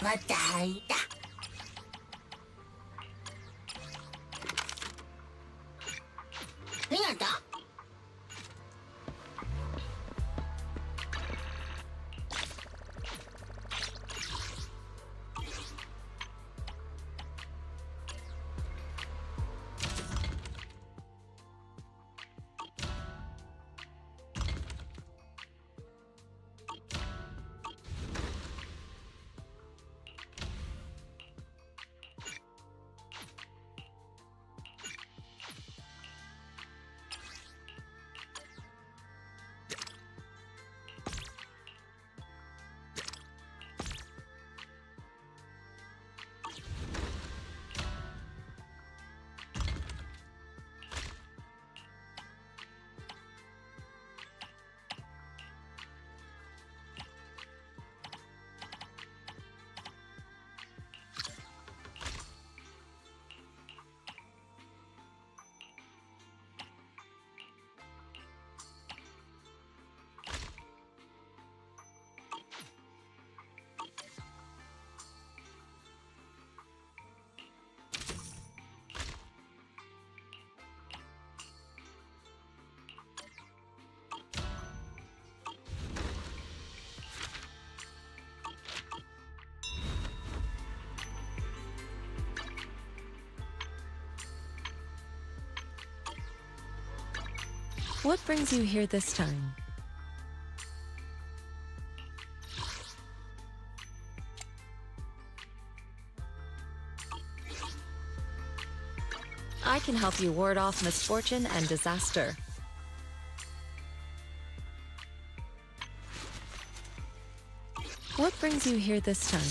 また開いた。何やった？What brings you here this time? I can help you ward off misfortune and disaster. What brings you here this time?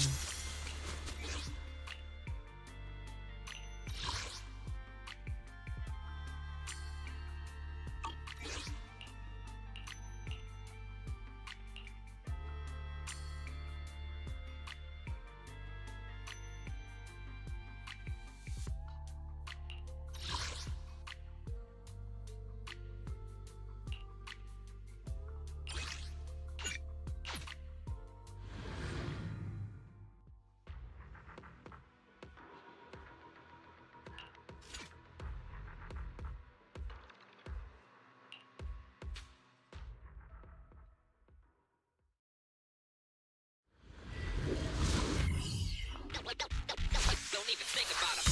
Don't even think about him.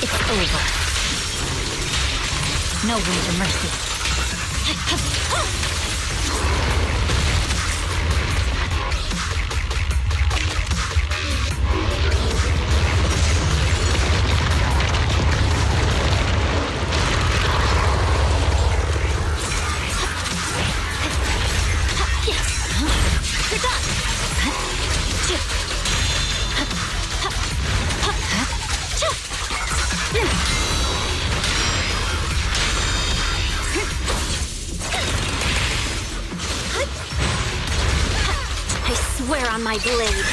It's over. No room for mercy. I swear on my blade.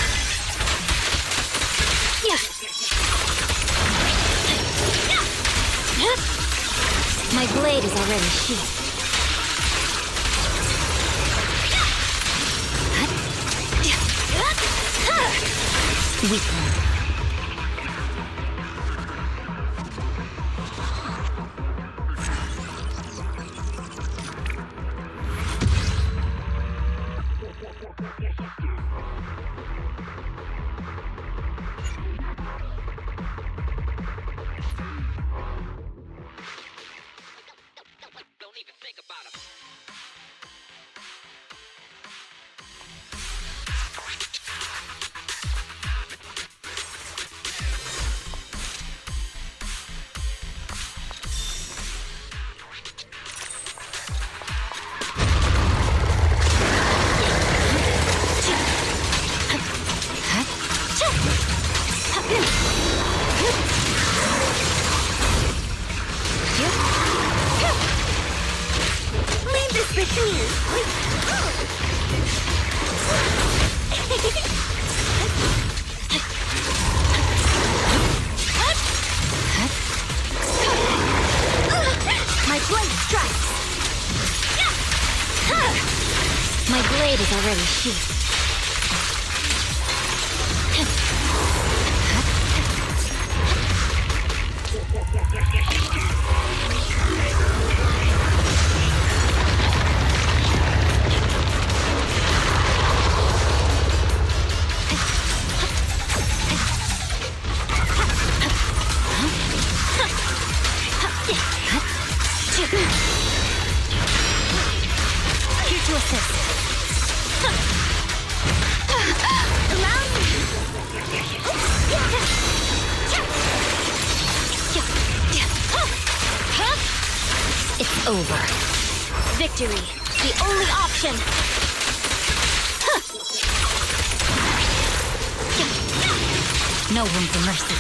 My blade is already sheathed. Weakling. Don't even think about him. with me. My blade strikes. My blade is already sheathed. Here to assist. Allow me. It's over. Victory, the only option. No room for mercy.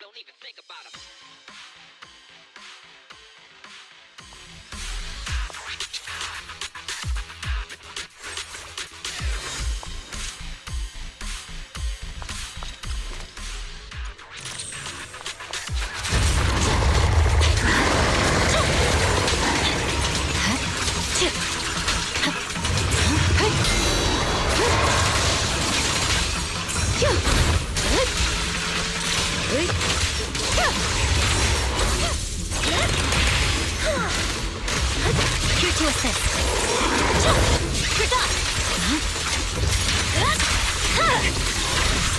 Don't even think about him. Here to assist. You're done.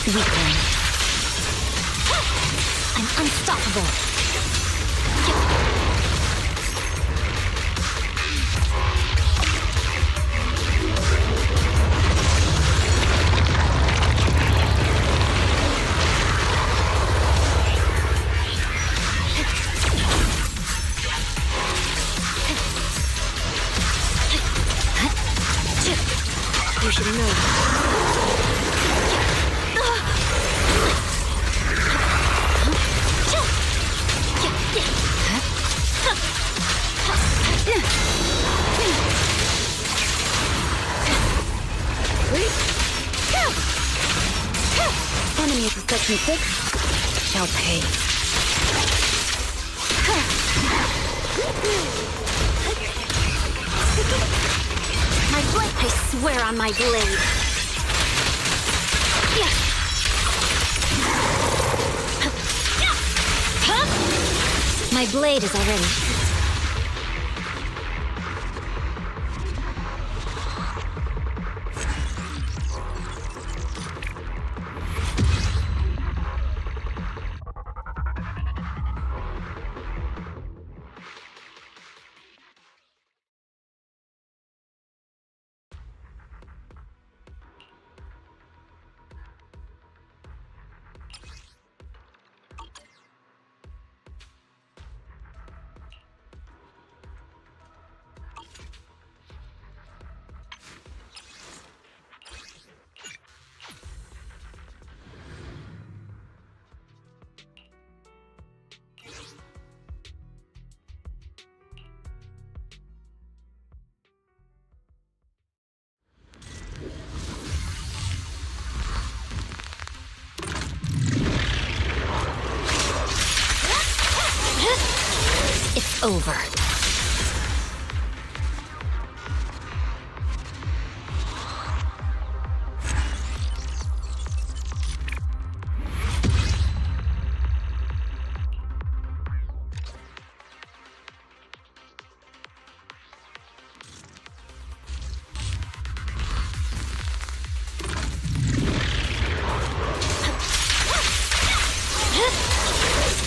Weakling. I'm unstoppable. You should know. Enemy of Section 6 shall pay. My blade, I swear on my blade. My blade is already. It's over.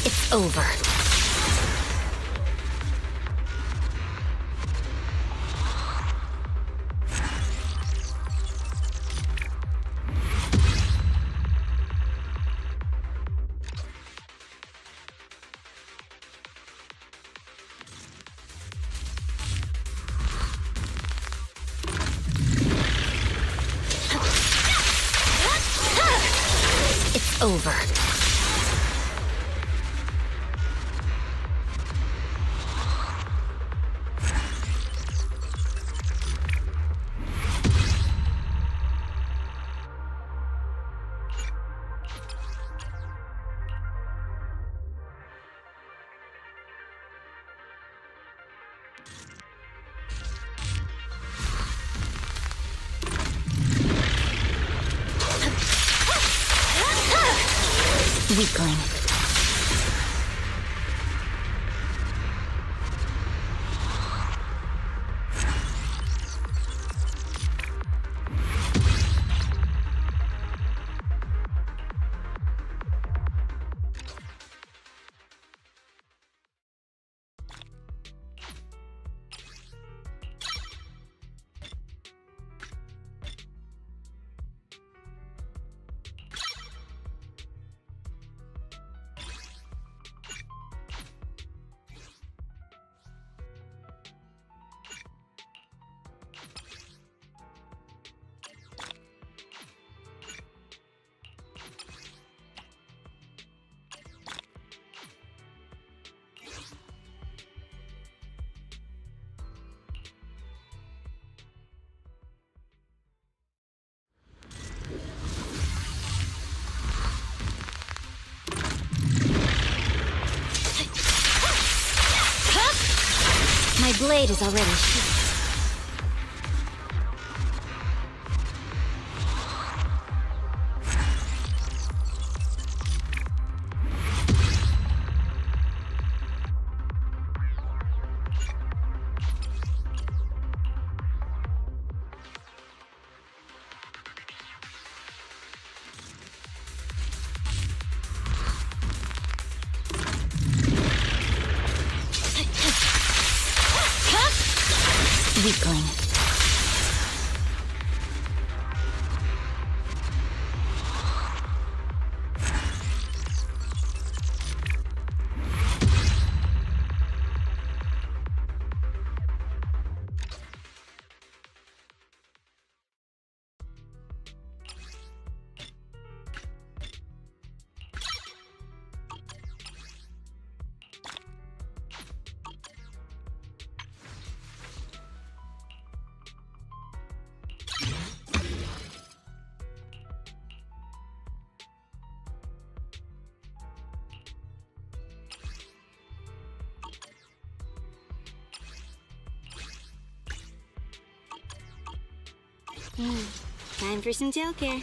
It's over. over. Weakling. My blade is already sheathed. Weakling. Time for some gel care.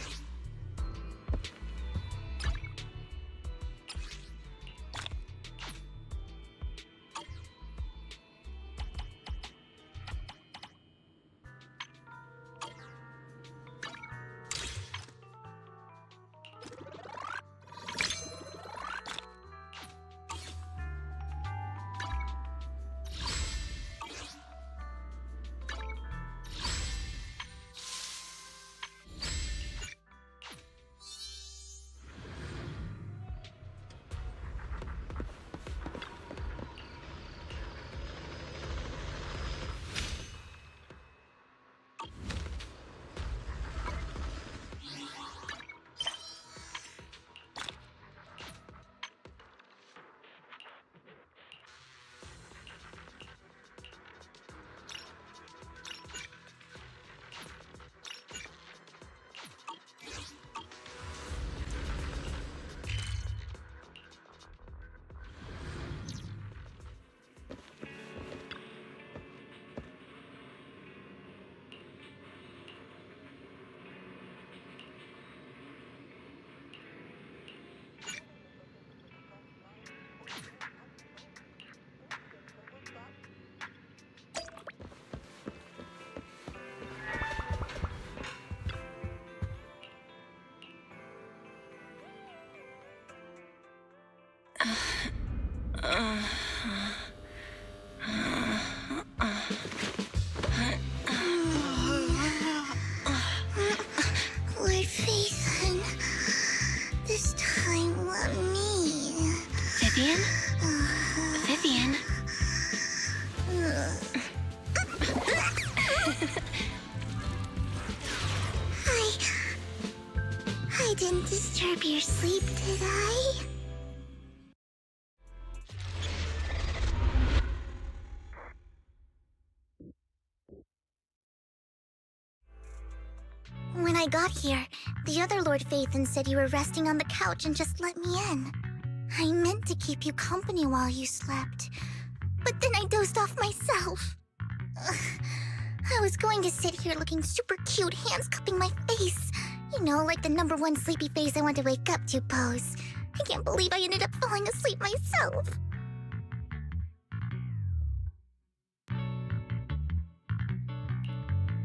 Lord Phaethon, this time let me. Vivian? Vivian? I didn't disturb your better sleep, did I? When I got here, the other Lord Phaethon said you were resting on the couch and just let me in. I meant to keep you company while you slept, but then I dozed off myself. Ugh. I was going to sit here looking super cute, hands cupping my face. You know, like the #1 sleepy face I want to wake up to pose. I can't believe I ended up falling asleep myself.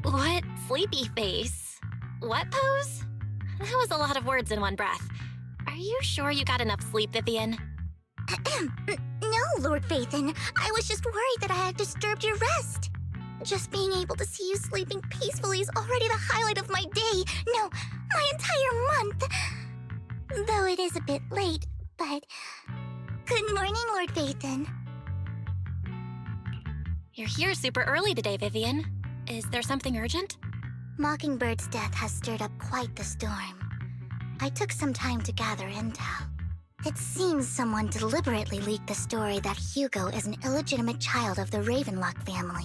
What sleepy face? What pose? That was a lot of words in one breath. Are you sure you got enough sleep, Vivian? No, Lord Phaethon. I was just worried that I had disturbed your rest. Just being able to see you sleeping peacefully is already the highlight of my day. No, my entire month. Though it is a bit late, but... Good morning, Lord Phaethon. You're here super early today, Vivian. Is there something urgent? Mockingbird's death has stirred up quite the storm. I took some time to gather intel. It seems someone deliberately leaked the story that Hugo is an illegitimate child of the Ravenlock family,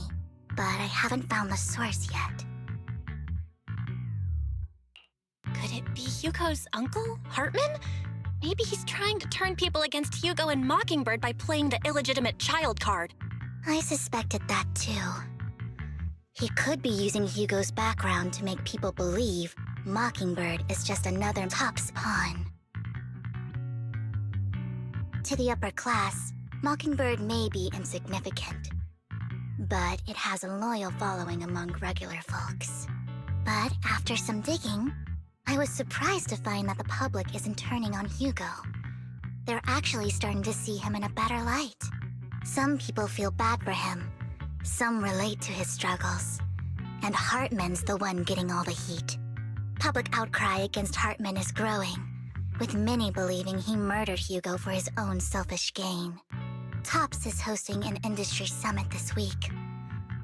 but I haven't found the source yet. Could it be Hugo's uncle, Hartman? Maybe he's trying to turn people against Hugo and Mockingbird by playing the illegitimate child card. I suspected that too. He could be using Hugo's background to make people believe Mockingbird is just another Top's pawn. To the upper class, Mockingbird may be insignificant, but it has a loyal following among regular folks. But after some digging, I was surprised to find that the public isn't turning on Hugo. They're actually starting to see him in a better light. Some people feel bad for him, some relate to his struggles, and Hartman's the one getting all the heat. Public outcry against Hartman is growing, with many believing he murdered Hugo for his own selfish gain. Tops is hosting an industry summit this week,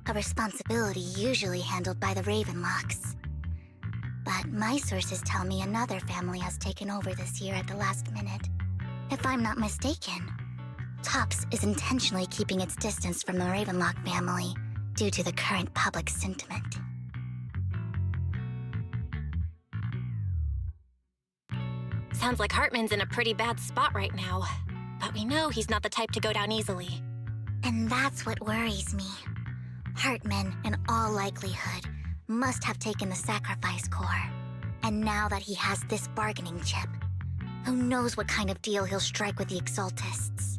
a responsibility usually handled by the Ravenlocks. But my sources tell me another family has taken over this year at the last minute. If I'm not mistaken, Tops is intentionally keeping its distance from the Ravenlock family due to the current public sentiment. Sounds like Hartman's in a pretty bad spot right now, but we know he's not the type to go down easily. And that's what worries me. Hartman, in all likelihood, must have taken the sacrifice core. And now that he has this bargaining chip, who knows what kind of deal he'll strike with the Exaltists.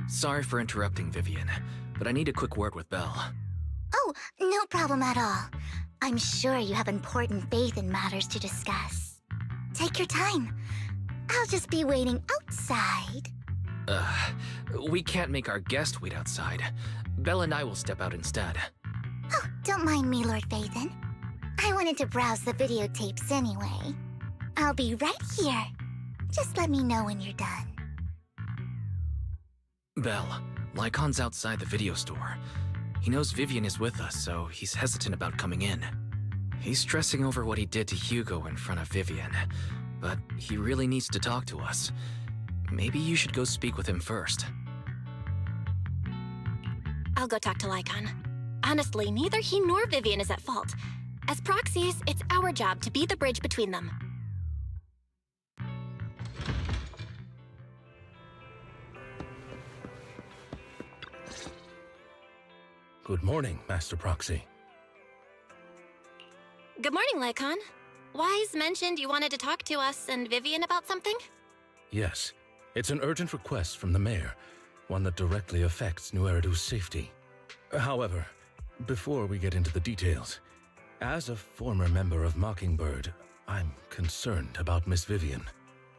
Sorry for interrupting, Vivian, but I need a quick word with Belle. Oh, no problem at all. I'm sure you have important faith in matters to discuss. Take your time. I'll just be waiting outside. We can't make our guest wait outside. Belle and I will step out instead. Oh, don't mind me, Lord Phaethon. I wanted to browse the videotapes anyway. I'll be right here. Just let me know when you're done. Belle, Lycon's outside the video store. He knows Vivian is with us, so he's hesitant about coming in. He's stressing over what he did to Hugo in front of Vivian, but he really needs to talk to us. Maybe you should go speak with him first. I'll go talk to Lycon. Honestly, neither he nor Vivian is at fault. As proxies, it's our job to be the bridge between them. Good morning, Master Proxy. Good morning, Lycon. Wise mentioned you wanted to talk to us and Vivian about something? Yes, it's an urgent request from the mayor, one that directly affects New Eridu's safety. However, before we get into the details, as a former member of Mockingbird, I'm concerned about Miss Vivian.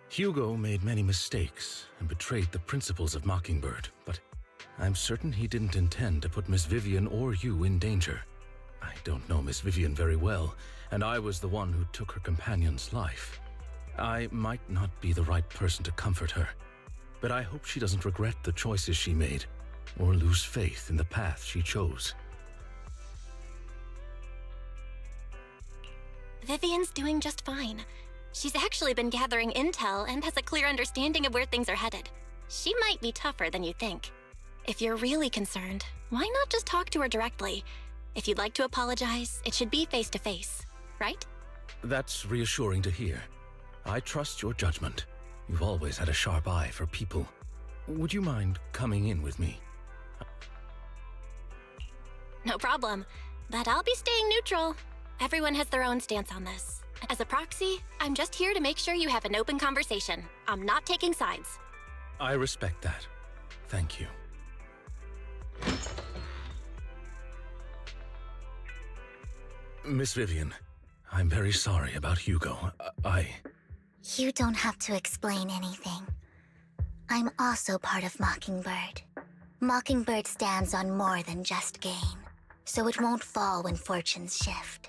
Hugo made many mistakes and betrayed the principles of Mockingbird, but I'm certain he didn't intend to put Miss Vivian or you in danger. I don't know Miss Vivian very well, and I was the one who took her companion's life. I might not be the right person to comfort her, but I hope she doesn't regret the choices she made or lose faith in the path she chose. Vivian's doing just fine. She's actually been gathering intel and has a clear understanding of where things are headed. She might be tougher than you think. If you're really concerned, why not just talk to her directly? If you'd like to apologize, it should be face to face, right? That's reassuring to hear. I trust your judgment. You've always had a sharp eye for people. Would you mind coming in with me? No problem. But I'll be staying neutral. Everyone has their own stance on this. As a proxy, I'm just here to make sure you have an open conversation. I'm not taking sides. I respect that. Thank you. Miss Vivian, I'm very sorry about Hugo. You don't have to explain anything. I'm also part of Mockingbird. Mockingbird stands on more than just gain, so it won't fall when fortunes shift.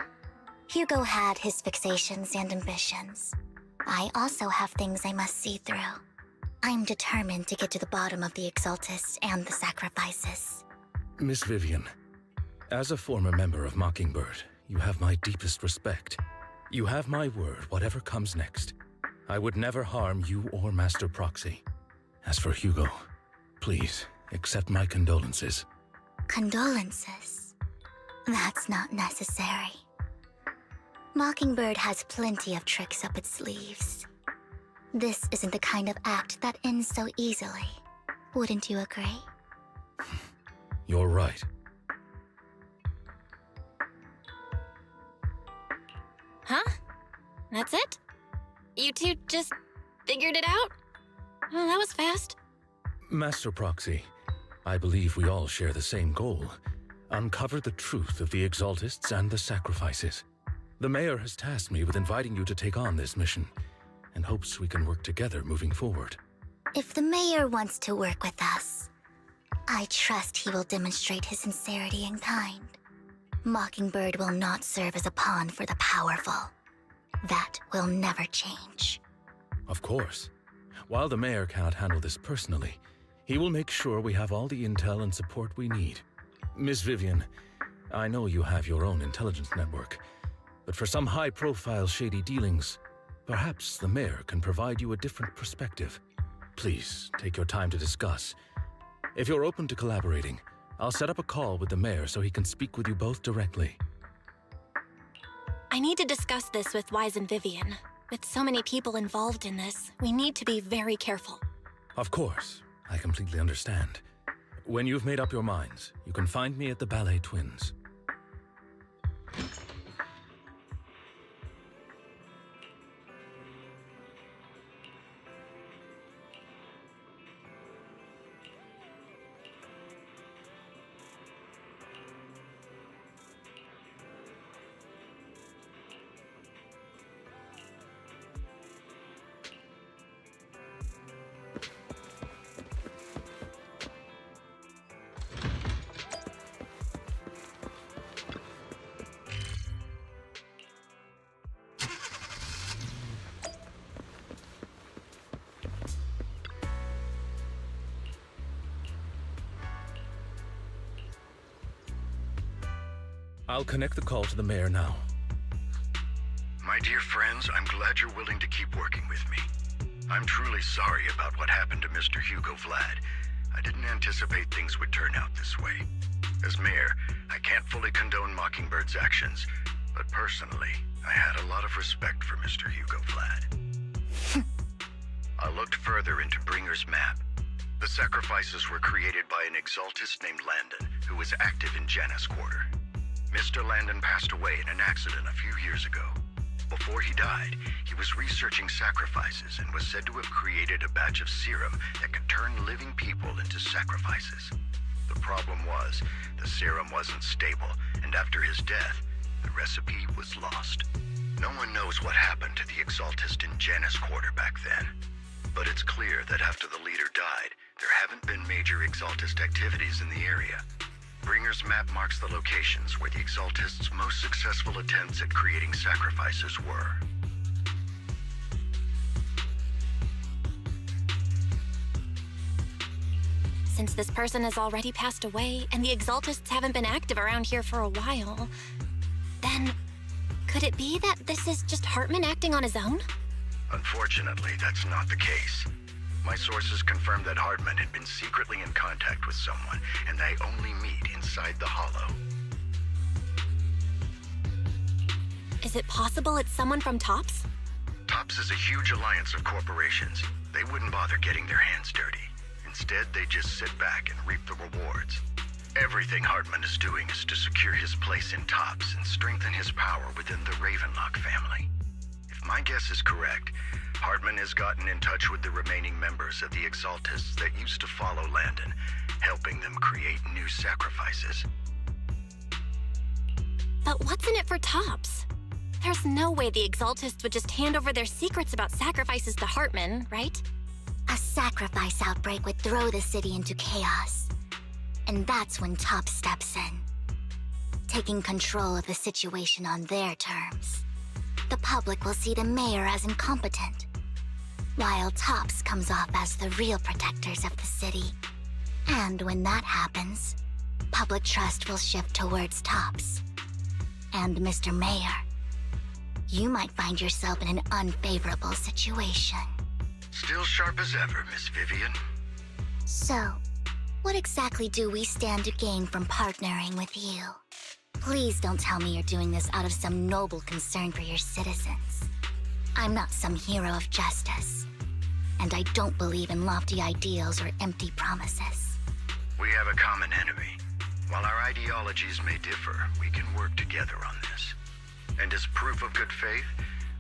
Hugo had his fixations and ambitions. I also have things I must see through. I'm determined to get to the bottom of the Exaltists and the sacrifices. Miss Vivian, as a former member of Mockingbird, you have my deepest respect. You have my word, whatever comes next. I would never harm you or Master Proxy. As for Hugo, please accept my condolences. Condolences? That's not necessary. Mockingbird has plenty of tricks up its sleeves. This isn't the kind of act that ends so easily. Wouldn't you agree? You're right. Huh? That's it? You two just figured it out? Oh, that was fast. Master Proxy, I believe we all share the same goal. Uncover the truth of the Exaltists and the sacrifices. The Mayor has tasked me with inviting you to take on this mission, and hopes we can work together moving forward. If the Mayor wants to work with us, I trust he will demonstrate his sincerity in kind. Mockingbird will not serve as a pawn for the powerful. That will never change. Of course. While the Mayor cannot handle this personally, he will make sure we have all the intel and support we need. Miss Vivian, I know you have your own intelligence network, but for some high-profile shady dealings, perhaps the Mayor can provide you a different perspective. Please, take your time to discuss. If you're open to collaborating, I'll set up a call with the Mayor so he can speak with you both directly. I need to discuss this with Wise and Vivian. With so many people involved in this, we need to be very careful. Of course, I completely understand. When you've made up your minds, you can find me at the Ballet Twins. I'll connect the call to the Mayor now. My dear friends, I'm glad you're willing to keep working with me. I'm truly sorry about what happened to Mr. Hugo Vlad. I didn't anticipate things would turn out this way. As Mayor, I can't fully condone Mockingbird's actions, but personally, I had a lot of respect for Mr. Hugo Vlad. I looked further into Bringer's map. The sacrifices were created by an Exaltist named Landon, who was active in Janus Quarter. Mr. Landon passed away in an accident a few years ago. Before he died, he was researching sacrifices and was said to have created a batch of serum that could turn living people into sacrifices. The problem was, the serum wasn't stable, and after his death, the recipe was lost. No one knows what happened to the Exaltist in Janus Quarter back then. But it's clear that after the leader died, there haven't been major Exaltist activities in the area. Bringer's map marks the locations where the Exaltists' most successful attempts at creating sacrifices were. Since this person has already passed away and the Exaltists haven't been active around here for a while, then could it be that this is just Hartman acting on his own? Unfortunately, that's not the case. My sources confirmed that Hardman had been secretly in contact with someone, and they only meet inside the Hollow. Is it possible it's someone from TOPS? TOPS is a huge alliance of corporations. They wouldn't bother getting their hands dirty. Instead, they just sit back and reap the rewards. Everything Hardman is doing is to secure his place in TOPS and strengthen his power within the Ravenlock family. If my guess is correct, Hardman has gotten in touch with the remaining members of the Exaltists that used to follow Landon, helping them create new sacrifices. But what's in it for TOPS? There's no way the Exaltists would just hand over their secrets about sacrifices to Hartman, right? A sacrifice outbreak would throw the city into chaos. And that's when TOPS steps in, taking control of the situation on their terms. The public will see the mayor as incompetent, while TOPS comes off as the real protectors of the city. And when that happens, public trust will shift towards TOPS. And Mr. Mayor, you might find yourself in an unfavorable situation. Still sharp as ever, Miss Vivian. So, what exactly do we stand to gain from partnering with you? Please don't tell me you're doing this out of some noble concern for your citizens. I'm not some hero of justice, and I don't believe in lofty ideals or empty promises. We have a common enemy. While our ideologies may differ, we can work together on this. And as proof of good faith,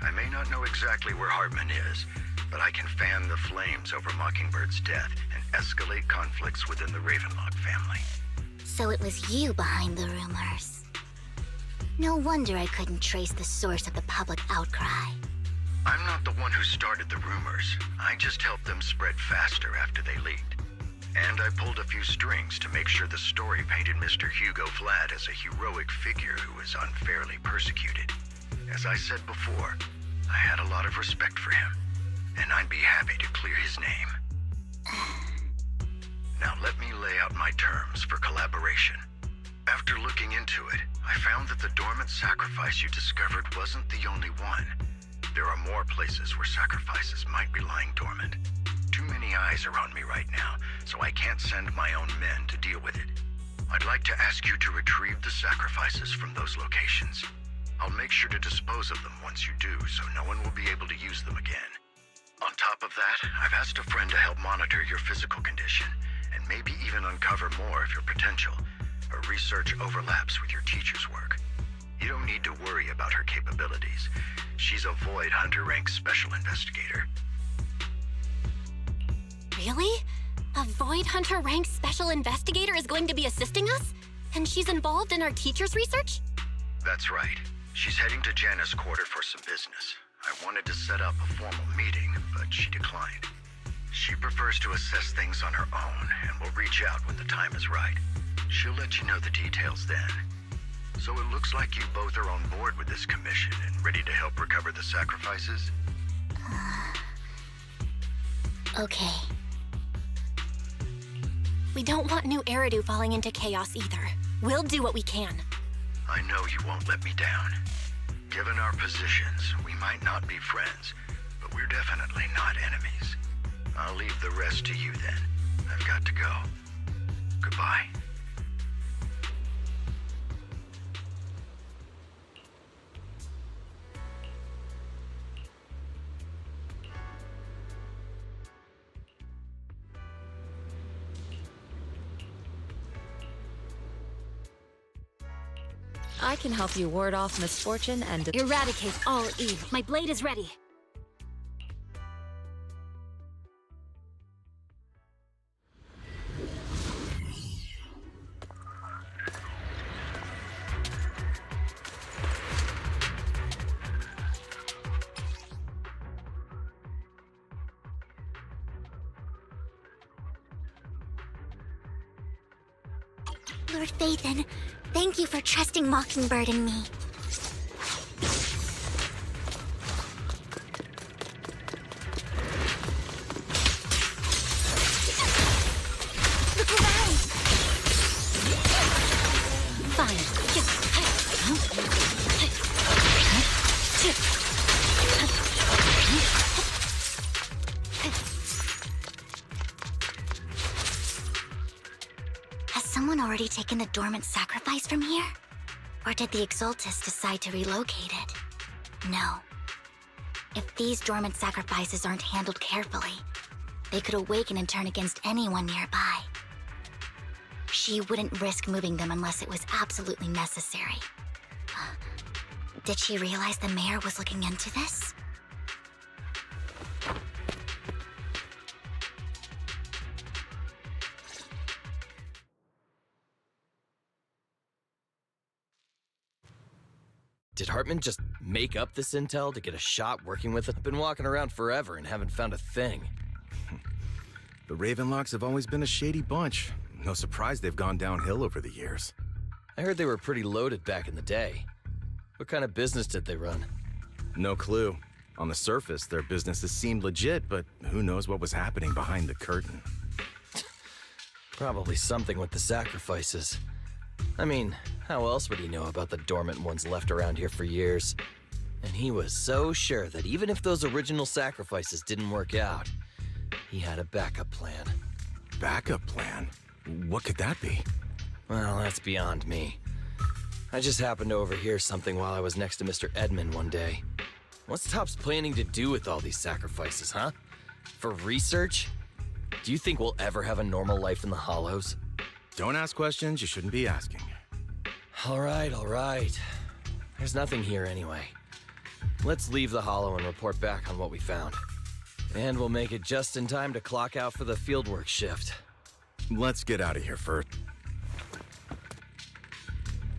I may not know exactly where Hartman is, but I can fan the flames over Mockingbird's death and escalate conflicts within the Ravenlock family. So it was you behind the rumors. No wonder I couldn't trace the source of the public outcry. I'm not the one who started the rumors. I just helped them spread faster after they leaked. And I pulled a few strings to make sure the story painted Mr. Hugo Vlad as a heroic figure who was unfairly persecuted. As I said before, I had a lot of respect for him, and I'd be happy to clear his name. Now let me lay out my terms for collaboration. After looking into it, I found that the dormant sacrifice you discovered wasn't the only one. There are more places where sacrifices might be lying dormant. Too many eyes are on me right now, so I can't send my own men to deal with it. I'd like to ask you to retrieve the sacrifices from those locations. I'll make sure to dispose of them once you do, so no one will be able to use them again. On top of that, I've asked a friend to help monitor your physical condition, and maybe even uncover more of your potential. Her research overlaps with your teacher's work. You don't need to worry about her capabilities. She's a Void Hunter rank special investigator. Really? A Void Hunter ranked special investigator is going to be assisting us? And she's involved in our teacher's research? That's right. She's heading to Janus Quarter for some business. I wanted to set up a formal meeting, but she declined. She prefers to assess things on her own, and will reach out when the time is right. She'll let you know the details then. So it looks like you both are on board with this commission and ready to help recover the sacrifices? Okay. We don't want New Eridu falling into chaos either. We'll do what we can. I know you won't let me down. Given our positions, we might not be friends, but we're definitely not enemies. I'll leave the rest to you then. I've got to go. Goodbye. I can help you ward off misfortune and Eradicate all evil. My blade is ready. Lord Phaethon, thank you for trusting Mockingbird and me. Look around! Fine. someone already taken the dormant sacrifice from here? Or did the Exaltus decide to relocate it? No. If these dormant sacrifices aren't handled carefully, they could awaken and turn against anyone nearby. She wouldn't risk moving them unless it was absolutely necessary. Did she realize the mayor was looking into this? Did Hartman just make up this intel to get a shot working with it? I've been walking around forever and haven't found a thing. The Ravenlocks have always been a shady bunch. No surprise they've gone downhill over the years. I heard they were pretty loaded back in the day. What kind of business did they run? No clue. On the surface, their businesses seemed legit, but who knows what was happening behind the curtain. Probably something with the sacrifices. I mean, how else would he know about the dormant ones left around here for years? And he was so sure that even if those original sacrifices didn't work out, he had a backup plan. Backup plan? What could that be? Well, that's beyond me. I just happened to overhear something while I was next to Mr. Edmund one day. What's Topps planning to do with all these sacrifices, huh? For research? Do you think we'll ever have a normal life in the Hollows? Don't ask questions you shouldn't be asking. All right. There's nothing here anyway. Let's leave the Hollow and report back on what we found. And we'll make it just in time to clock out for the fieldwork shift. Let's get out of here first.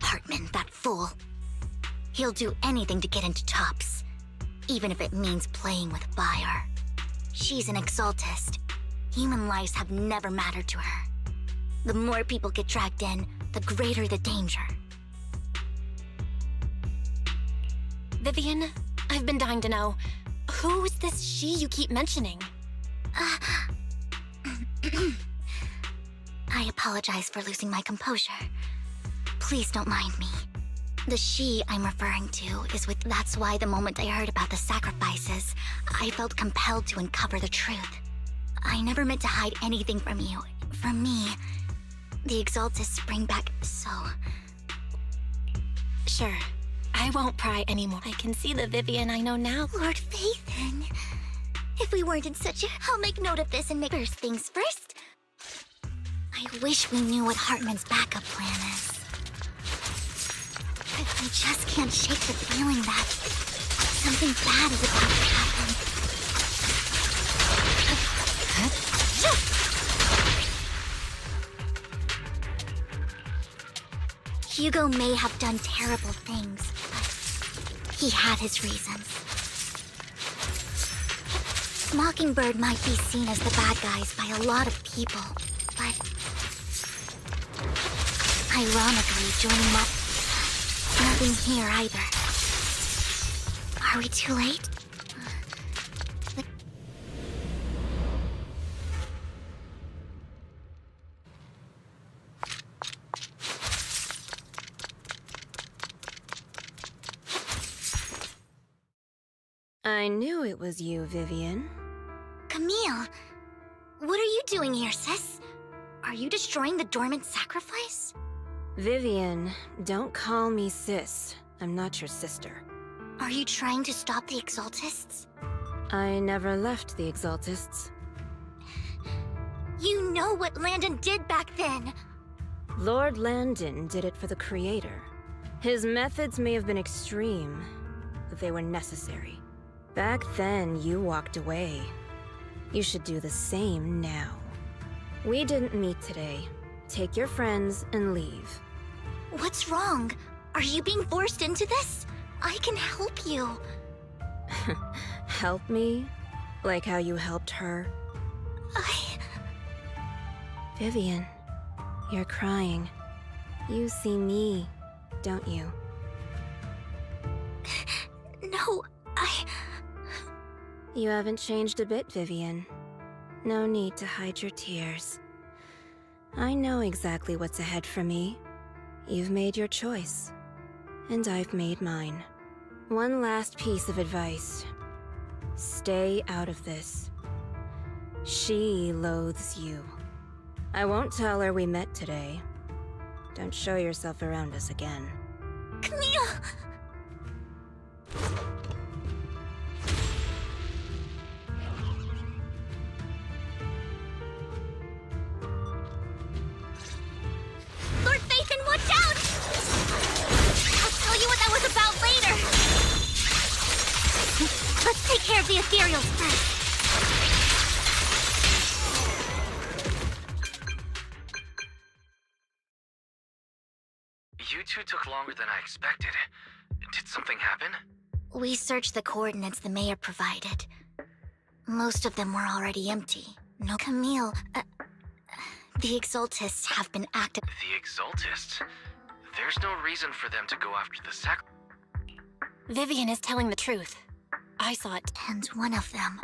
Hartman, that fool. He'll do anything to get into Topps, even if it means playing with fire. She's an Exaltist. Human lives have never mattered to her. The more people get dragged in, the greater the danger. Vivian, I've been dying to know, who's this she you keep mentioning? I apologize for losing my composure. Please don't mind me. The she I'm referring to is with That's Why the moment I heard about the sacrifices, I felt compelled to uncover the truth. I never meant to hide anything from you. For me, the Exaltists bring back so... Sure, I won't pry anymore. I can see the Vivian I know now. Lord Phaethon, if we weren't in such a... I'll make note of this and make first things first. I wish we knew what Hartman's backup plan is. I just can't shake the feeling that something bad is about to happen. Hugo may have done terrible things, but he had his reasons. Mockingbird might be seen as the bad guys by a lot of people, but ironically, joining up, nothing here either. Are we too late? I knew it was you, Vivian. Camille, what are you doing here, sis? Are you destroying the dormant sacrifice? Vivian, don't call me sis. I'm not your sister. Are you trying to stop the Exaltists? I never left the Exaltists. You know what Landon did back then! Lord Landon did it for the Creator. His methods may have been extreme, but they were necessary. Back then, you walked away. You should do the same now. We didn't meet today. Take your friends and leave. What's wrong? Are you being forced into this? I can help you. Help me? Like how you helped her? Vivian, you're crying. You see me, don't you? No, You haven't changed a bit, Vivian. No need to hide your tears. I know exactly what's ahead for me. You've made your choice, and I've made mine. One last piece of advice. Stay out of this. She loathes you. I won't tell her we met today, Don't show yourself around us again. Camille! Lord Phaethon, watch out! I'll tell you what that was about later. Let's take care of the ethereals first. You two took longer than I expected. Did something happen? We searched the coordinates the mayor provided. Most of them were already empty. No, Camille, the Exaltists have been active. The Exaltists? There's no reason for them to go after the Vivian is telling the truth. I saw it. And one of them,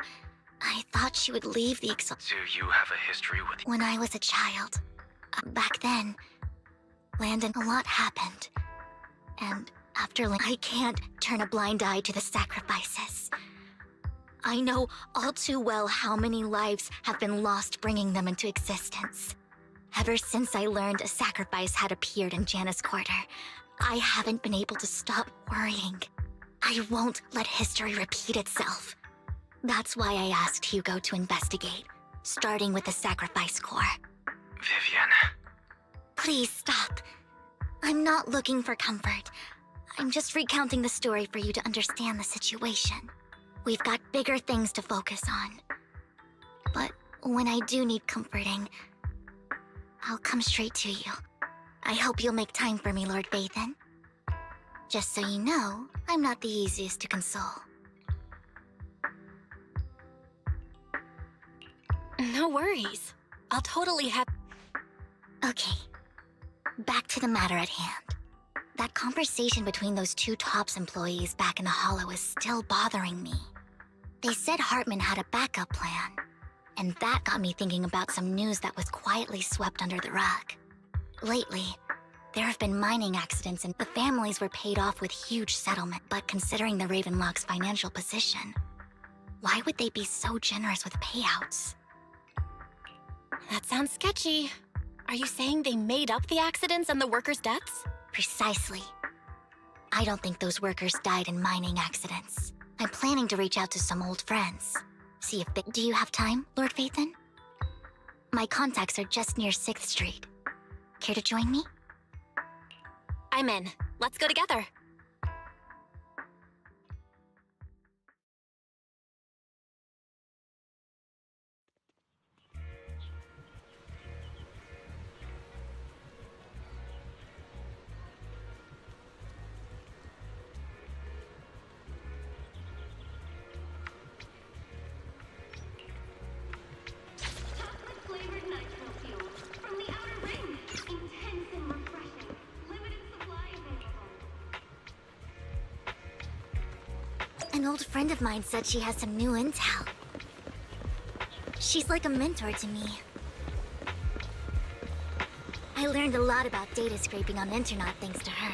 I thought she would leave the Do you have a history with... When I was a child. Back then, Landon, a lot happened. And after I can't turn a blind eye to the sacrifices. I know all too well how many lives have been lost bringing them into existence. Ever since I learned a sacrifice had appeared in Janus Quarter, I haven't been able to stop worrying. I won't let history repeat itself. That's why I asked Hugo to investigate, starting with the Sacrifice Corps. Vivian. Please stop. I'm not looking for comfort. I'm just recounting the story for you to understand the situation. We've got bigger things to focus on. But when I do need comforting, I'll come straight to you. I hope you'll make time for me, Lord Phaethon. Just so you know, I'm not the easiest to console. No worries. I'll totally have... Okay. Back to the matter at hand. That conversation between those two TOPS employees back in the Hollow is still bothering me. They said Hartman had a backup plan, and that got me thinking about some news that was quietly swept under the rug. Lately, there have been mining accidents and the families were paid off with huge settlement, but considering the Ravenlock's financial position, why would they be so generous with payouts? That sounds sketchy. Are you saying they made up the accidents and the workers' deaths? Precisely. I don't think those workers died in mining accidents. I'm planning to reach out to some old friends. See if they... Do you have time, Lord Phaethon? My contacts are just near 6th Street. Care to join me? I'm in. Let's go together. An old friend of mine said she has some new intel. She's like a mentor to me. I learned a lot about data scraping on Internet thanks to her.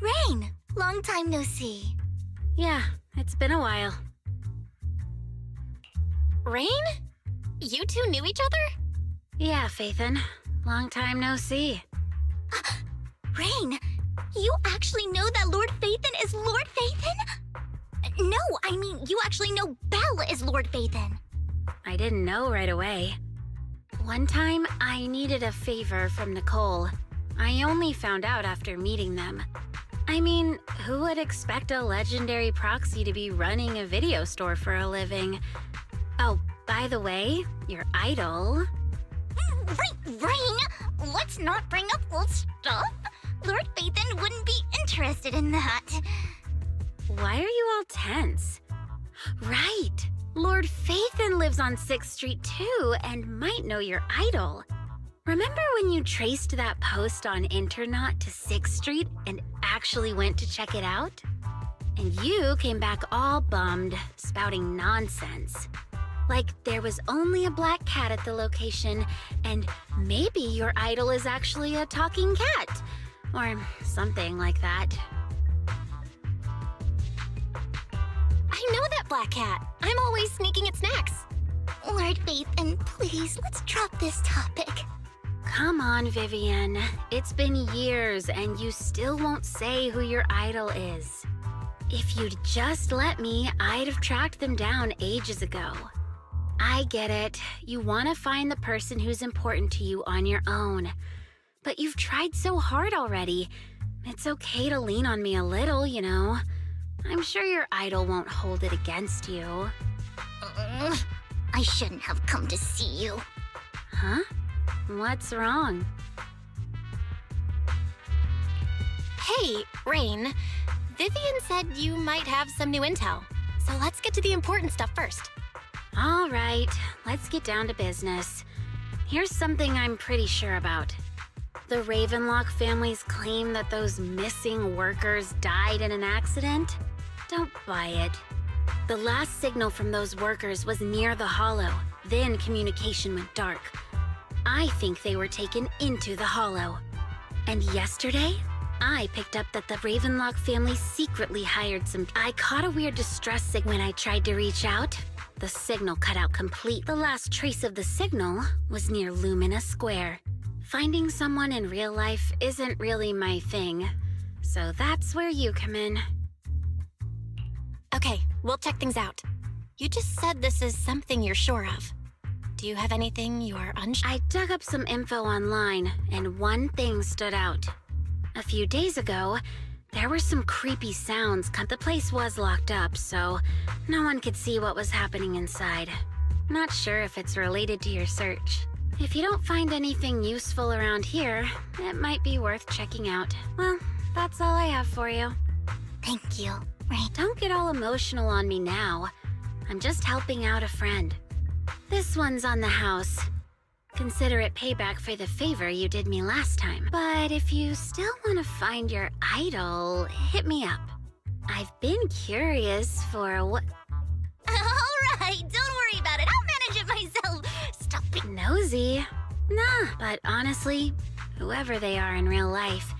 Rain! Long time no see. Yeah, it's been a while. Rain? You two knew each other? Yeah, Phaethon. Long time no see. Rain, you actually know that Lord Phaethon is Lord Phaethon? No, I mean, you actually know Belle is Lord Phaethon. I didn't know right away. One time, I needed a favor from Nicole. I only found out after meeting them. I mean, who would expect a legendary proxy to be running a video store for a living? Oh, by the way, your idol... Rain, let's not bring up old stuff. Lord Phaethon wouldn't be interested in that. Why are you all tense? Right, Lord Phaethon lives on 6th Street too and might know your idol. Remember when you traced that post on Internet to 6th Street and actually went to check it out? And you came back all bummed, spouting nonsense. Like there was only a black cat at the location, and maybe your idol is actually a talking cat. Or something like that. I know that Black Cat. I'm always sneaking at snacks. Lord Phaethon, please, let's drop this topic. Come on, Vivian. It's been years and you still won't say who your idol is. If you'd just let me, I'd have tracked them down ages ago. I get it. You want to find the person who's important to you on your own. But you've tried so hard already. It's okay to lean on me a little, you know. I'm sure your idol won't hold it against you. I shouldn't have come to see you. Huh? What's wrong? Hey, Rain. Vivian said you might have some new intel. So let's get to the important stuff first. All right, let's get down to business. Here's something I'm pretty sure about. The Ravenlock family's claim that those missing workers died in an accident? Don't buy it. The last signal from those workers was near the Hollow. Then communication went dark. I think they were taken into the Hollow. And yesterday, I picked up that the Ravenlock family secretly hired some... I caught a weird distress signal when I tried to reach out. The signal cut out complete. The last trace of the signal was near Lumina Square. Finding someone in real life isn't really my thing. So that's where you come in. Okay, we'll check things out. You just said this is something you're sure of. Do you have anything you're unsure? I dug up some info online, and one thing stood out. A few days ago, there were some creepy sounds. The place was locked up, so no one could see what was happening inside. Not sure if it's related to your search. If you don't find anything useful around here, it might be worth checking out. Well, that's all I have for you. Thank you, Rain. Don't get all emotional on me now. I'm just helping out a friend. This one's on the house. Consider it payback for the favor you did me last time. But if you still want to find your idol, hit me up. I've been curious for what... All right, don't worry about it. I'll manage it myself. Stop being nosy. Nah, but honestly, whoever they are in real life,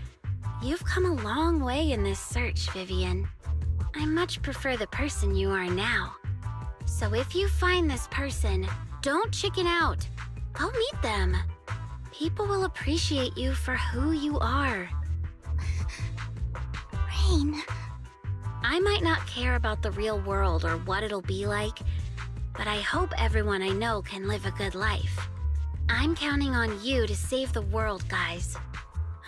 you've come a long way in this search, Vivian. I much prefer the person you are now. So if you find this person, don't chicken out. Go meet them. People will appreciate you for who you are. Rain. I might not care about the real world or what it'll be like, but I hope everyone I know can live a good life. I'm counting on you to save the world, guys.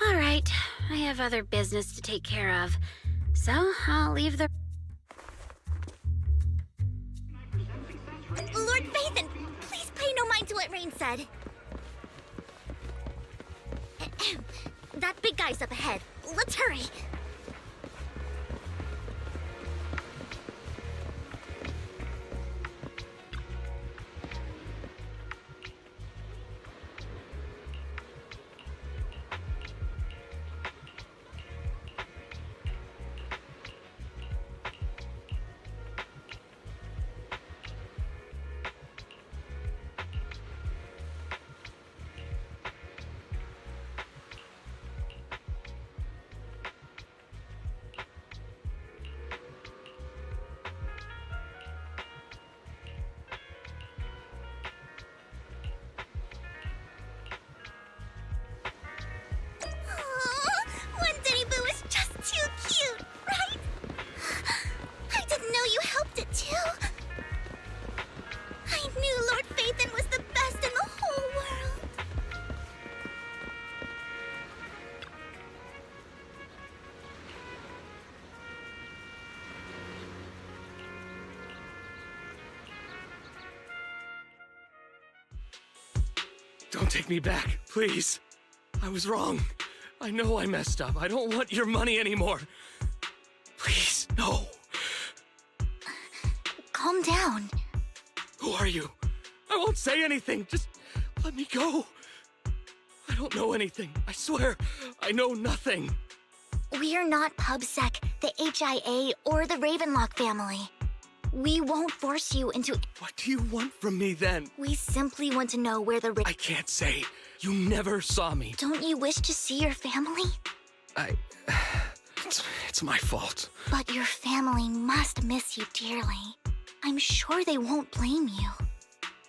All right, I have other business to take care of, so I'll leave the... Lord Phaethon, please pay no mind to what Rain said. That big guy's up ahead. Let's hurry. Don't take me back, please. I was wrong. I know I messed up. I don't want your money anymore. Please, no. Calm down. Who are you? I won't say anything. Just let me go. I don't know anything. I swear, I know nothing. We're not PubSec, the HIA, or the Ravenlock family. We won't force you into... What do you want from me, then? We simply want to know where the... I can't say. You never saw me. Don't you wish to see your family? It's my fault. But your family must miss you dearly. I'm sure they won't blame you.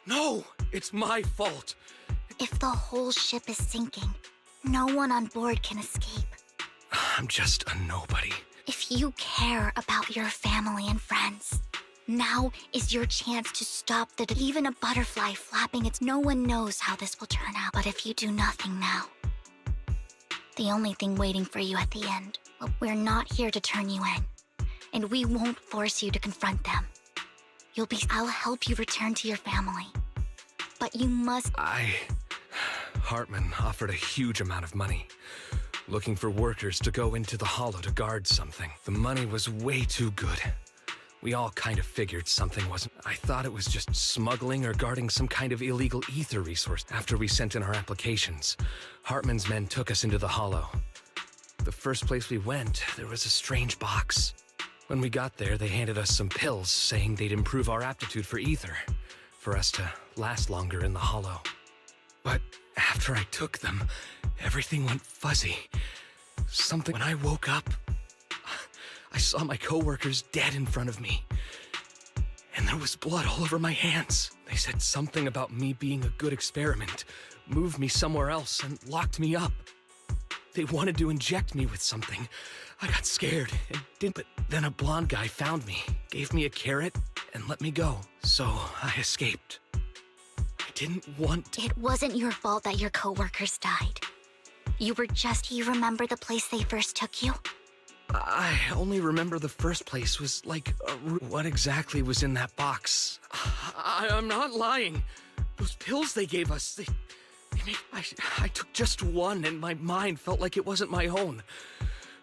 No, it's my fault. If the whole ship is sinking, no one on board can escape. I'm just a nobody. If you care about your family and friends, now is your chance to stop even a butterfly flapping its. No one knows how this will turn out, but if you do nothing now, the only thing waiting for you at the end, well, we're not here to turn you in, and we won't force you to confront them. I'll help you return to your family, but you must. Hartman offered a huge amount of money, looking for workers to go into the Hollow to guard something. The money was way too good. We all kind of figured something wasn't. I thought it was just smuggling or guarding some kind of illegal ether resource. After we sent in our applications, Hartman's men took us into the Hollow. The first place we went, there was a strange box. When we got there, they handed us some pills, saying they'd improve our aptitude for ether, for us to last longer in the Hollow. But after I took them, everything went fuzzy. When I woke up, I saw my coworkers dead in front of me. And there was blood all over my hands. They said something about me being a good experiment, moved me somewhere else, and locked me up. They wanted to inject me with something. I got scared and didn't, but then a blonde guy found me, gave me a carrot, and let me go. So I escaped. I didn't want to. It wasn't your fault that your coworkers died. You remember the place they first took you? I only remember the first place was like, what exactly was in that box? I'm not lying. Those pills they gave us, I took just one and my mind felt like it wasn't my own.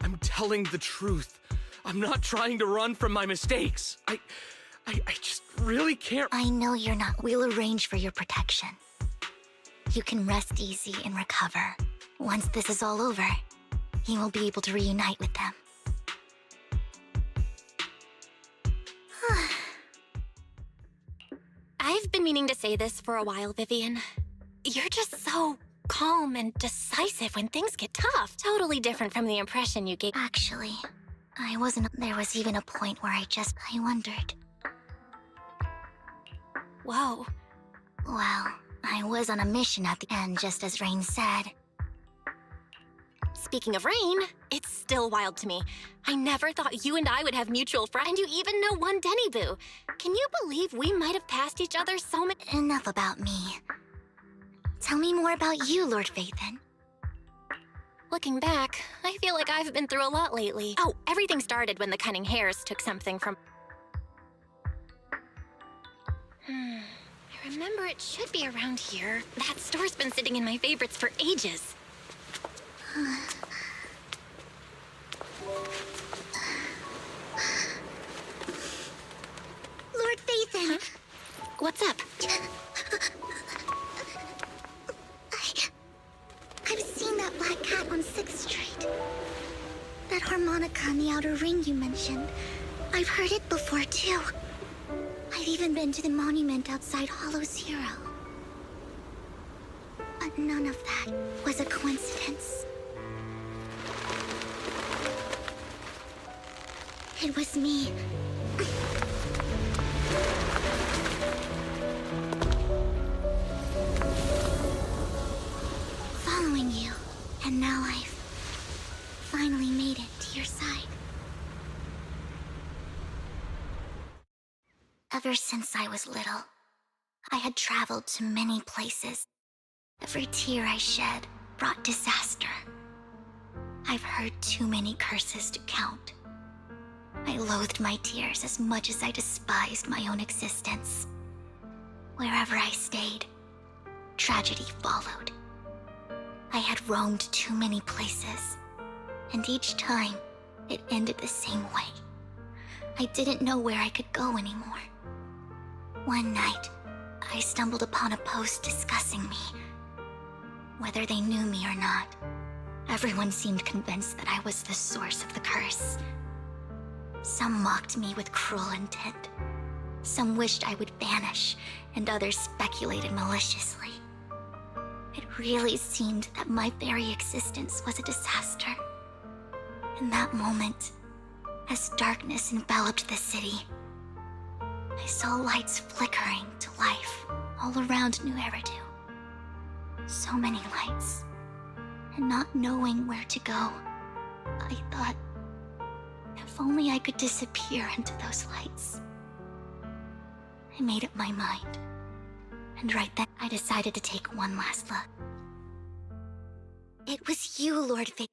I'm telling the truth. I'm not trying to run from my mistakes. I just really can't. I know you're not. We'll arrange for your protection. You can rest easy and recover. Once this is all over, you will be able to reunite with them. I've been meaning to say this for a while, Vivian. You're just so calm and decisive when things get tough. Totally different from the impression you gave. Actually, I wasn't. There was even a point where I wondered. Whoa. Well, I was on a mission at the end, just as Rain said. Speaking of Rain, it's still wild to me. I never thought you and I would have mutual friends, and you even know one Denny Boo. Can you believe we might have passed each other so many— Enough about me. Tell me more about you, Lord Phaethon. Looking back, I feel like I've been through a lot lately. Oh, everything started when the Cunning Hares took something from— I remember it should be around here. That store's been sitting in my favorites for ages. Lord Phaethon! Huh? What's up? I've seen that black cat on 6th Street. That harmonica in the outer ring you mentioned. I've heard it before, too. I've even been to the monument outside Hollow Zero. But none of that was a coincidence. It was me. Following you, and now I've finally made it to your side. Ever since I was little, I had traveled to many places. Every tear I shed brought disaster. I've heard too many curses to count. I loathed my tears as much as I despised my own existence. Wherever I stayed, tragedy followed. I had roamed too many places, and each time, it ended the same way. I didn't know where I could go anymore. One night, I stumbled upon a post discussing me. Whether they knew me or not, everyone seemed convinced that I was the source of the curse. Some mocked me with cruel intent. Some wished I would vanish, and others speculated maliciously. It really seemed that my very existence was a disaster. In that moment, as darkness enveloped the city, I saw lights flickering to life all around New Eridu. So many lights. And not knowing where to go, I thought, if only I could disappear into those lights. I made up my mind. And right then, I decided to take one last look. It was you, Lord Faith.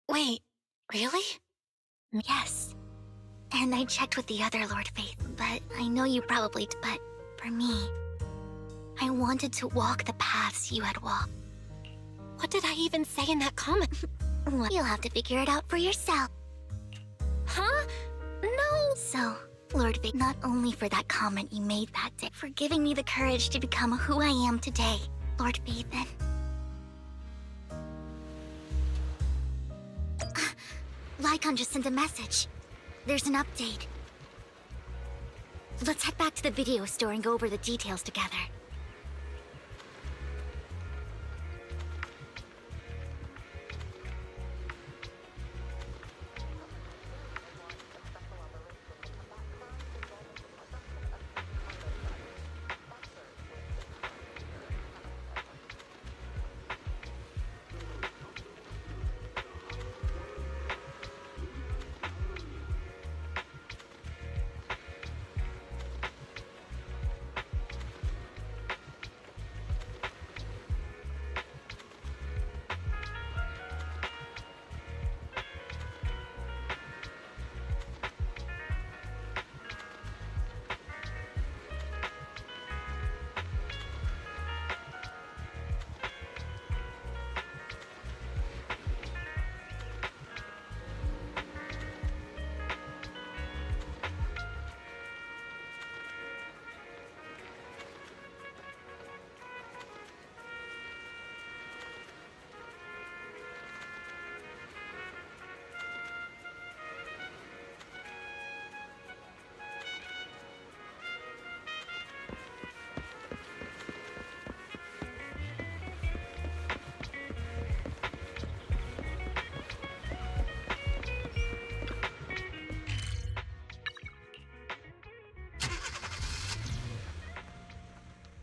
Wait, really? Yes. And I checked with the other Lord Faith, but I know you probably but for me, I wanted to walk the paths you had walked. What did I even say in that comment? Well, you'll have to figure it out for yourself. Huh? No! So, Lord Faith, not only for that comment you made that day, for giving me the courage to become who I am today, Lord Phaethan. Lycon just sent a message. There's an update. Let's head back to the video store and go over the details together.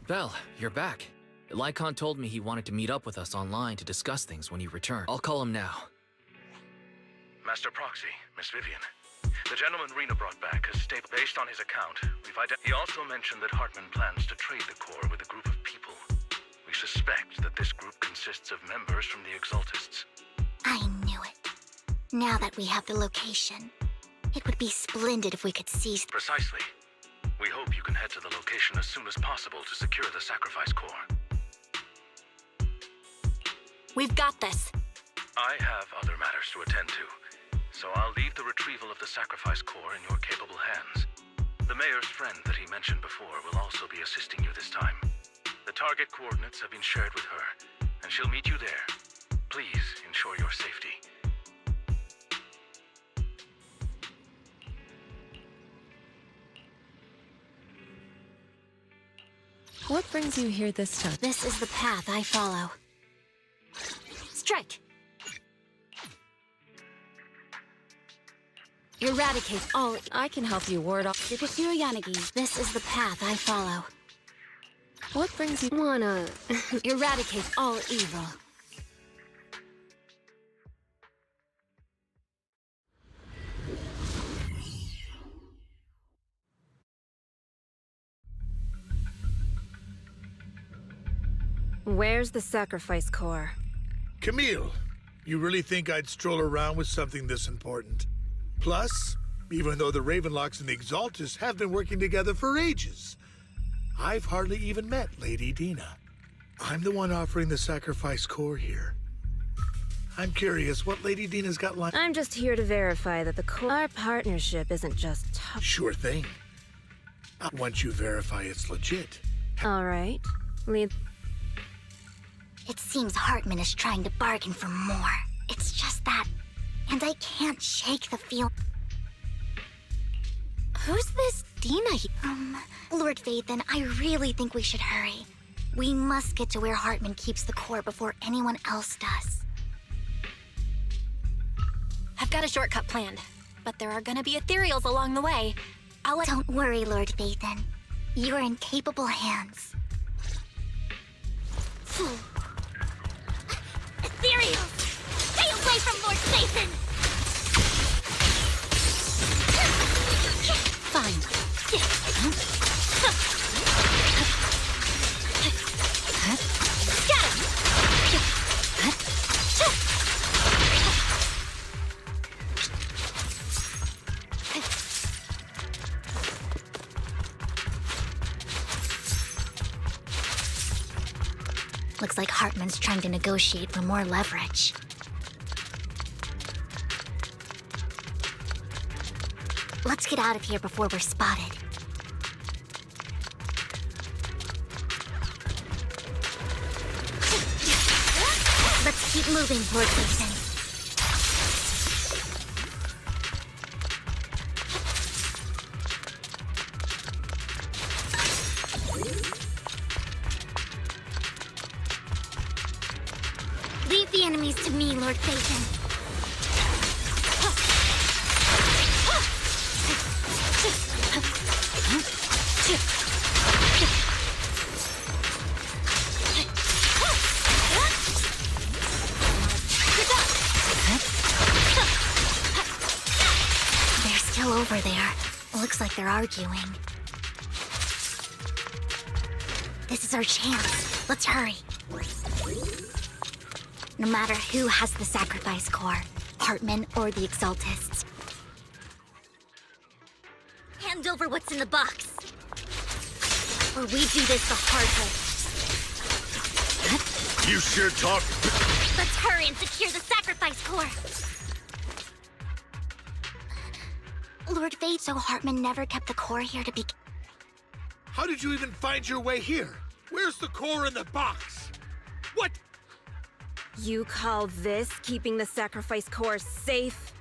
Belle, you're back. Lycon told me he wanted to meet up with us online to discuss things when you return. I'll call him now. Master Proxy, Miss Vivian. The gentleman Rena brought back is stable. Based on his account, he also mentioned that Hartman plans to trade the core with a group of people. We suspect that this group consists of members from the Exaltists. I knew it. Now that we have the location, it would be splendid if we could seize... Precisely. We hope you can head to the location as soon as possible to secure the sacrifice core. We've got this. I have other matters to attend to, so I'll leave the retrieval of the sacrifice core in your capable hands. The mayor's friend that he mentioned before will also be assisting you this time. The target coordinates have been shared with her, and she'll meet you there. Please ensure your safety. What brings you here this time? This is the path I follow. Strike! Eradicate all... I can help you ward off... Yukashiro Yanagi, this is the path I follow. What brings you... Wanna... eradicate all evil. Where's the sacrifice core? Camille, you really think I'd stroll around with something this important? Plus, even though the Ravenlocks and the Exaltists have been working together for ages, I've hardly even met Lady Dina. I'm the one offering the sacrifice core here. I'm curious what Lady Dina's got lined. I'm just here to verify that the core... Our partnership isn't just... Sure thing. Once you verify it's legit. All right. Lead... It seems Hartman is trying to bargain for more. It's just that. And I can't shake the feel. Who's this Dina? Lord Phaethan, I really think we should hurry. We must get to where Hartman keeps the core before anyone else does. I've got a shortcut planned, but there are gonna be ethereals along the way. Don't worry, Lord Phaethon. You are in capable hands. Ethereal! Stay away from Lord Phaethon! Fine. Got him! Looks like Hartman's trying to negotiate for more leverage. Let's get out of here before we're spotted. Let's keep moving, Lord Phaethon. Leave the enemies to me, Lord Phaethon. They're still over there. Looks like they're arguing. This is our chance. Let's hurry. No matter who has the sacrifice core, Hartman or the Exaltists. Hand over what's in the box. Or we do this the hard way. You sure talk. Let's hurry and secure the sacrifice core. Lord Fate, so Hartman never kept the core here to be... How did you even find your way here? Where's the core in the box? What? You call this keeping the sacrifice core safe?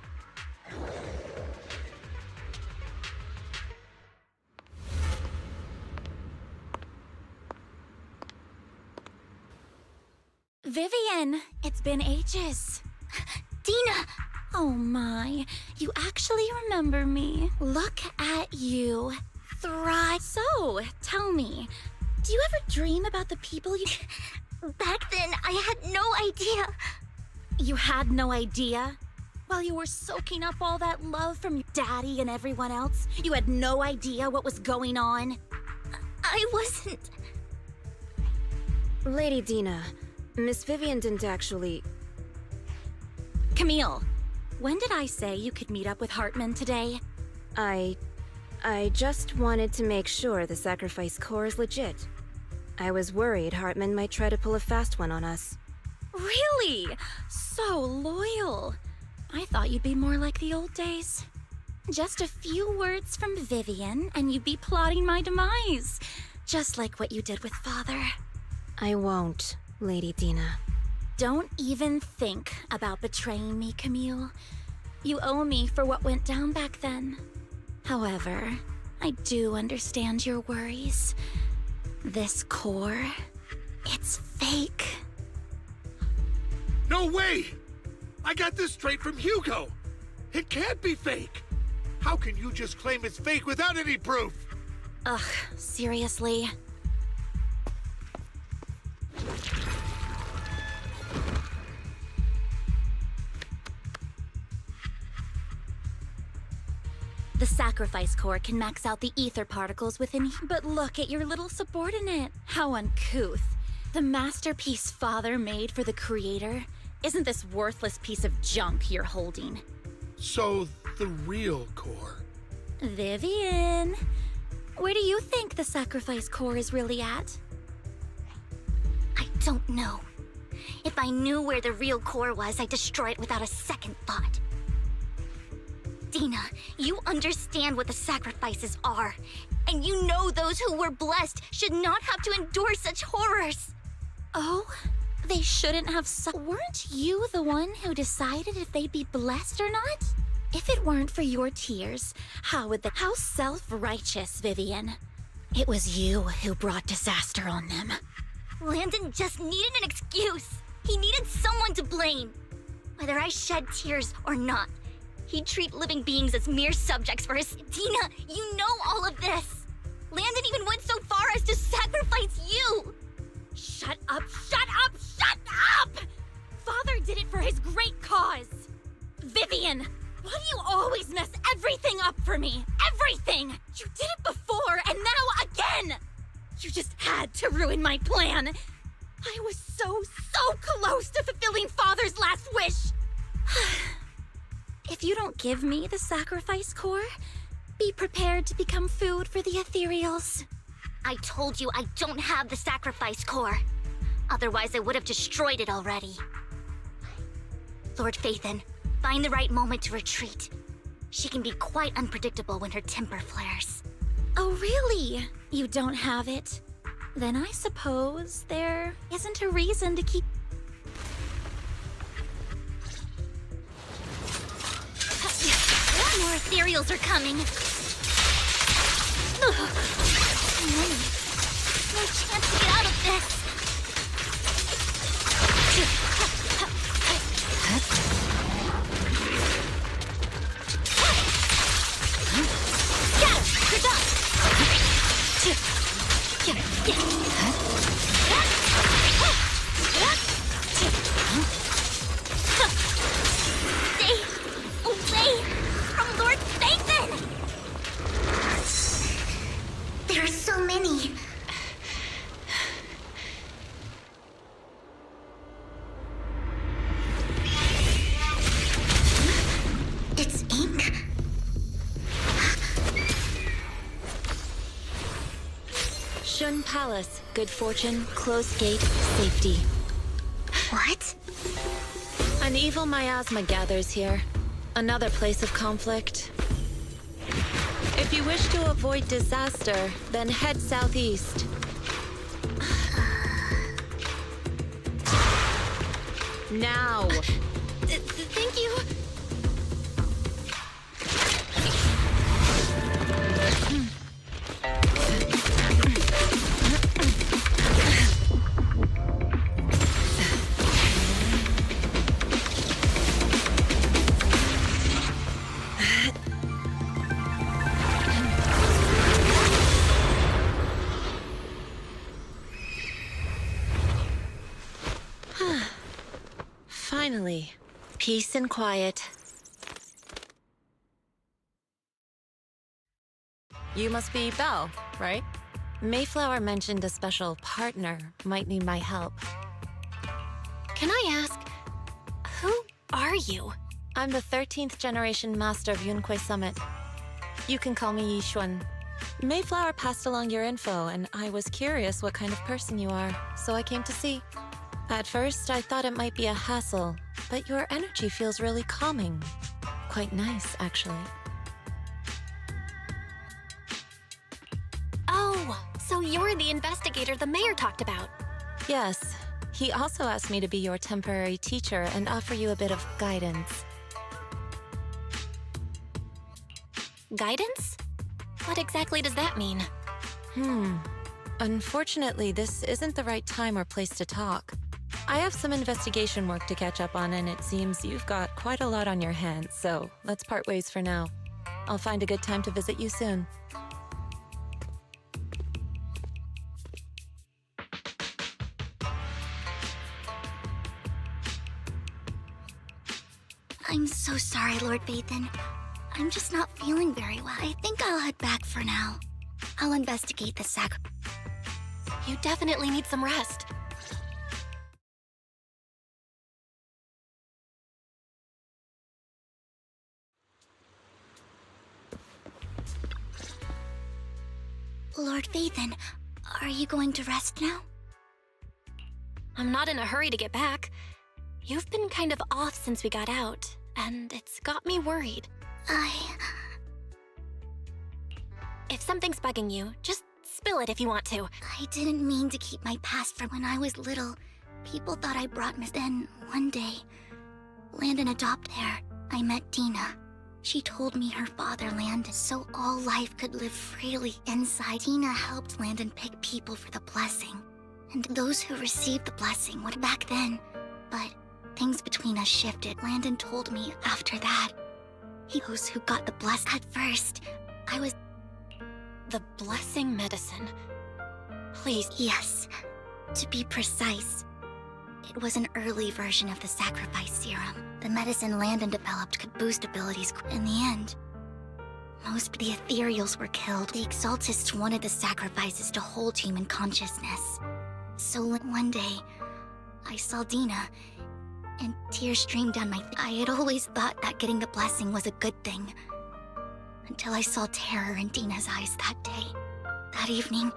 Vivian, it's been ages. Dina! Oh my, you actually remember me. Look at you. Thrive. So, tell me, do you ever dream about the people you... Back then, I had no idea. You had no idea? While you were soaking up all that love from your daddy and everyone else, you had no idea what was going on? I wasn't... Lady Dina, Miss Vivian didn't actually... Camille, when did I say you could meet up with Hartman today? I just wanted to make sure the sacrifice core is legit. I was worried Hartman might try to pull a fast one on us. Really? So loyal. I thought you'd be more like the old days. Just a few words from Vivian, and you'd be plotting my demise. Just like what you did with Father. I won't, Lady Dina. Don't even think about betraying me, Camille. You owe me for what went down back then. However, I do understand your worries. This core, it's fake. No way! I got this straight from Hugo. It can't be fake. How can you just claim it's fake without any proof? Ugh, seriously? The sacrifice core can max out the ether particles within but look at your little subordinate. How uncouth. The masterpiece Father made for the Creator isn't this worthless piece of junk you're holding. So, the real core. Vivian, where do you think the sacrifice core is really at? I don't know. If I knew where the real core was, I'd destroy it without a second thought. Dina, you understand what the sacrifices are. And you know those who were blessed should not have to endure such horrors. Oh, they shouldn't have Weren't you the one who decided if they'd be blessed or not? If it weren't for your tears, how self-righteous, Vivian. It was you who brought disaster on them. Landon just needed an excuse. He needed someone to blame. Whether I shed tears or not, he'd treat living beings as mere subjects for his... Dina, you know everything! You did it before, and now again! You just had to ruin my plan. I was so close to fulfilling Father's last wish. If you don't give me the sacrifice core, be prepared to become food for the ethereals. I told you I don't have the sacrifice core. Otherwise, I would have destroyed it already. Lord Phaethon, find the right moment to retreat. She can be quite unpredictable when her temper flares. Oh, really? You don't have it? Then I suppose there isn't a reason to keep... More ethereals are coming. No chance to get out of this. Stay away from Lord Phaethon! There are so many. It's ink. Shun Palace. Good fortune, closed gate, safety. What? An evil miasma gathers here. Another place of conflict. If you wish to avoid disaster, then head southeast. Now! Thank you. Finally, peace and quiet. You must be Belle, right? Mayflower mentioned a special partner might need my help. Can I ask, who are you? I'm the 13th generation master of Yunque Summit. You can call me Yixuan. Mayflower passed along your info, and I was curious what kind of person you are, so I came to see. At first, I thought it might be a hassle, but your energy feels really calming. Quite nice, actually. Oh, so you're the investigator the mayor talked about. Yes. He also asked me to be your temporary teacher and offer you a bit of guidance. Guidance? What exactly does that mean? Unfortunately, this isn't the right time or place to talk. I have some investigation work to catch up on, and it seems you've got quite a lot on your hands, so let's part ways for now. I'll find a good time to visit you soon. I'm so sorry, Lord Phaethon. I'm just not feeling very well. I think I'll head back for now. I'll investigate the sacrifice. You definitely need some rest. Lord Phaethon, are you going to rest now? I'm not in a hurry to get back. You've been kind of off since we got out, and it's got me worried. If something's bugging you, just spill it if you want to. I didn't mean to keep my past from when I was little. People thought I brought Miss. Then, one day, Landon adopted her. I met Dina. She told me her father landed so all life could live freely inside. Dina helped Landon pick people for the blessing. And those who received the blessing would back then. But things between us shifted. Landon told me after that. Those who got the blessing. At first, I was... The blessing medicine. Please. Yes. To be precise, it was an early version of the sacrifice serum. The medicine Landon developed could boost abilities. In the end, Most of the Ethereals were killed. The Exaltists wanted the sacrifices to hold human consciousness. So one day, I saw Dina, and tears streamed down my face. I had always thought that getting the blessing was a good thing, until I saw terror in Dina's eyes that day. That evening,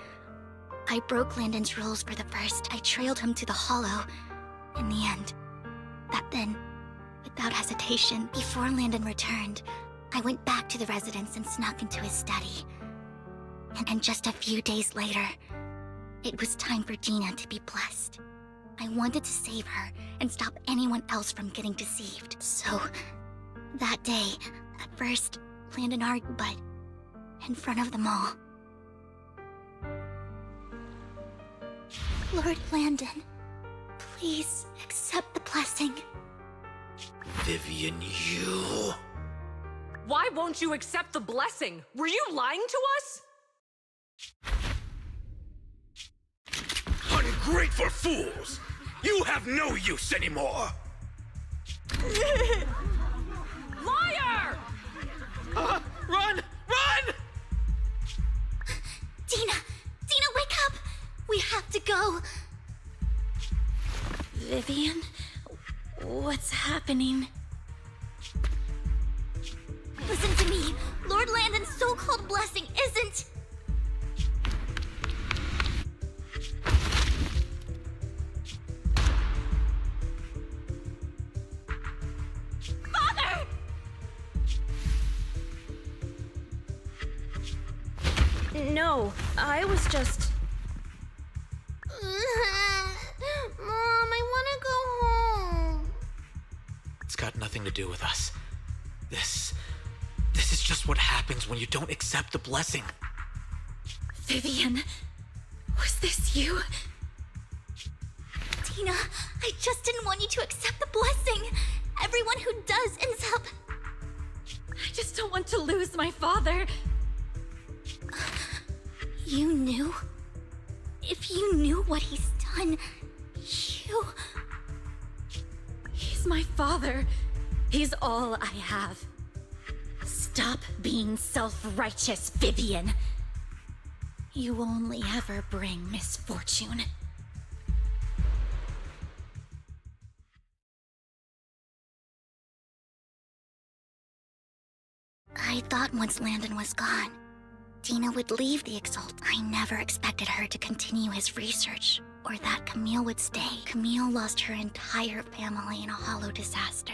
I broke Landon's rules for the first. I trailed him to the Hollow. In the end, then, without hesitation, before Landon returned, I went back to the residence and snuck into his study. And just a few days later, it was time for Dina to be blessed. I wanted to save her and stop anyone else from getting deceived. So, that day, at first, Landon argued, but in front of them all. Lord Landon, please accept the blessing. Vivian, you... Why won't you accept the blessing? Were you lying to us? Ungrateful fools! You have no use anymore! Liar! Run! Run! Dina! Dina, wake up! We have to go! Vivian? What's happening? Listen to me! Lord Landon's so-called blessing isn't... Father! No, I was just... Mom, I want to go home. It's got nothing to do with us. This is just what happens when you don't accept the blessing. Vivian, was this you? Dina, I just didn't want you to accept the blessing. Everyone who does ends up... I just don't want to lose my father. You knew? If you knew what he's done, you... He's my father. He's all I have. Stop being self-righteous, Vivian. You only ever bring misfortune. I thought once Landon was gone, Dina would leave the Exalt. I never expected her to continue his research, or that Camille would stay. Camille lost her entire family in a Hollow disaster.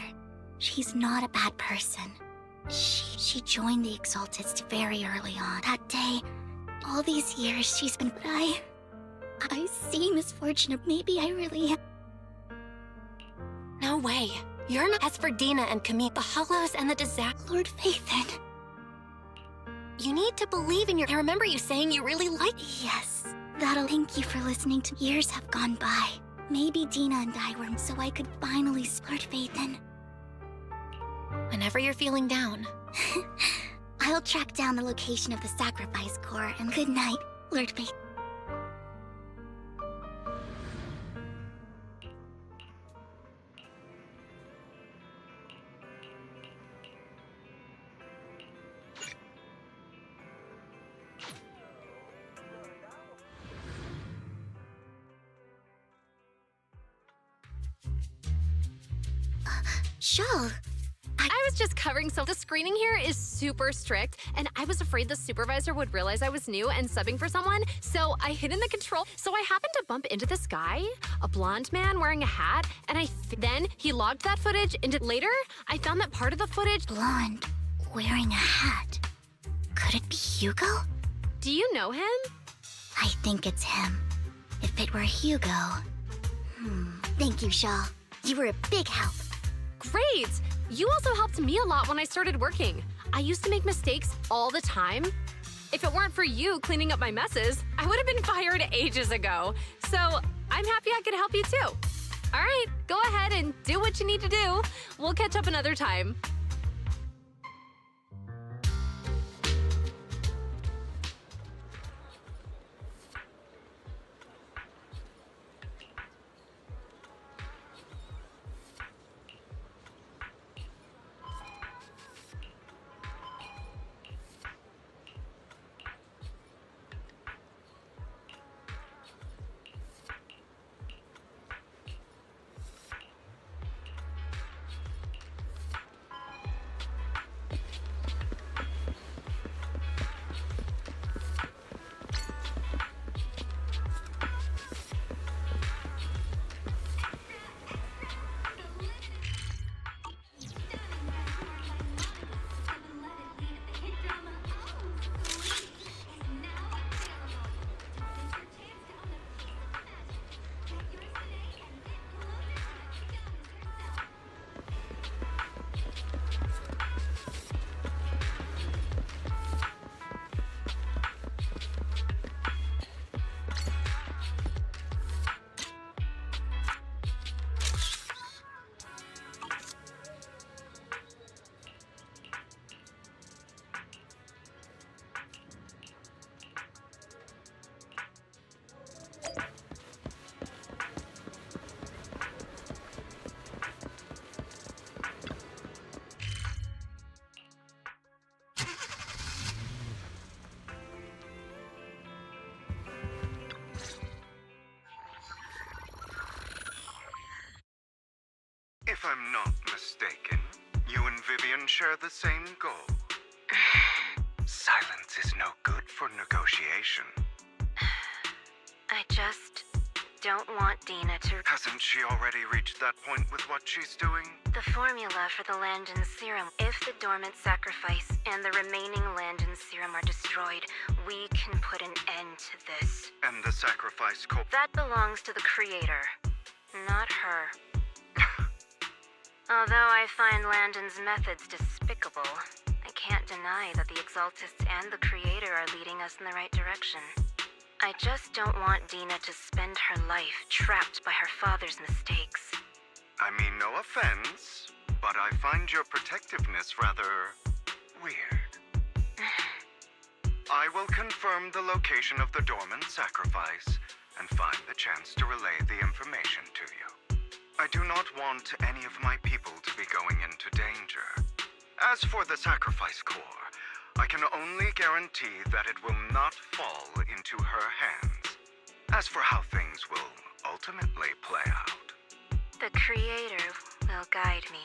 She's not a bad person. She joined the Exaltists very early on. That day, all these years she's been... But I see misfortune. Maybe I really am. No way. You're not... As for Dina and Camille, the Hollows and the disaster... Lord Phaethon. You need to believe in your... I remember you saying you really like... Yes. Thank you for listening to... Years have gone by. Maybe Dina and I were... So I could finally... Lord Phaethon. Whenever you're feeling down. I'll track down the location of the sacrifice core, and good night, Lord Phaethon. Shawl. I was just covering, so the screening here is super strict, and I was afraid the supervisor would realize I was new and subbing for someone, so I hid in the control. So I happened to bump into this guy, a blonde man wearing a hat, and then he logged that footage into... Later, I found that part of the footage... Blonde, wearing a hat. Could it be Hugo? Do you know him? I think it's him. If it were Hugo... Thank you, Shaw. You were a big help. Great! You also helped me a lot when I started working. I used to make mistakes all the time. If it weren't for you cleaning up my messes, I would have been fired ages ago. So I'm happy I could help you too. All right, go ahead and do what you need to do. We'll catch up another time. If I'm not mistaken, you and Vivian share the same goal. Silence is no good for negotiation. I just don't want Dina to... Hasn't she already reached that point with what she's doing? The formula for the Landon serum. If the dormant sacrifice and the remaining Landon serum are destroyed, we can put an end to this. And the sacrifice core... That belongs to the creator, not her. Although I find Landon's methods despicable, I can't deny that the Exaltists and the creator are leading us in the right direction. I just don't want Dina to spend her life trapped by her father's mistakes. I mean, no offense, but I find your protectiveness rather... weird. I will confirm the location of the dormant sacrifice and find the chance to relay the information to you. I do not want any of my people to be going into danger. As for the sacrifice core, I can only guarantee that it will not fall into her hands. As for how things will ultimately play out... The creator will guide me.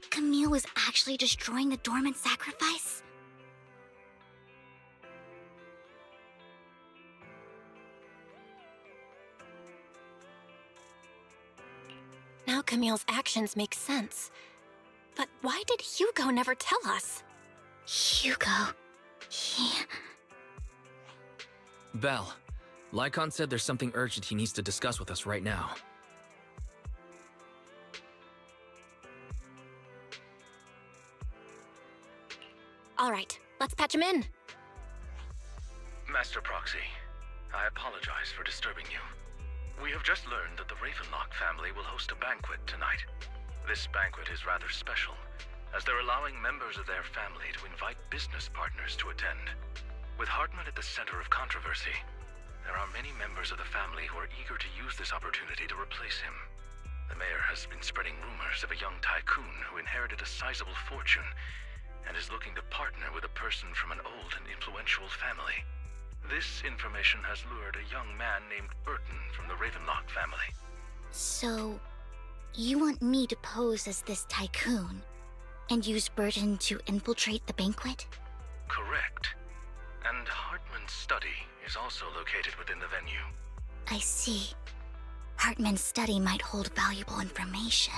Camille was actually destroying the dormant sacrifice? Now Camille's actions make sense. But why did Hugo never tell us? Hugo... he... Belle, Lycon said there's something urgent he needs to discuss with us right now. All right, let's patch him in. Master Proxy, I apologize for disturbing you. We have just learned that the Ravenlock family will host a banquet tonight. This banquet is rather special, as they're allowing members of their family to invite business partners to attend. With Hartman at the center of controversy, there are many members of the family who are eager to use this opportunity to replace him. The mayor has been spreading rumors of a young tycoon who inherited a sizable fortune and is looking to partner with a person from an old and influential family. This information has lured a young man named Burton from the Ravenlock family. So, you want me to pose as this tycoon and use Burton to infiltrate the banquet? Correct. And Hartman's study is also located within the venue. I see. Hartman's study might hold valuable information.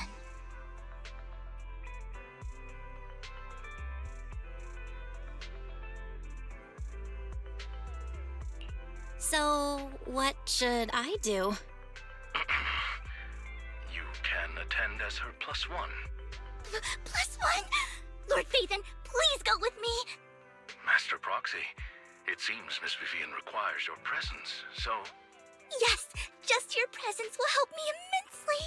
So, what should I do? You can attend as her +1. +1? Lord Phaethon, please go with me! Master Proxy, it seems Miss Vivian requires your presence, so... Yes, just your presence will help me immensely!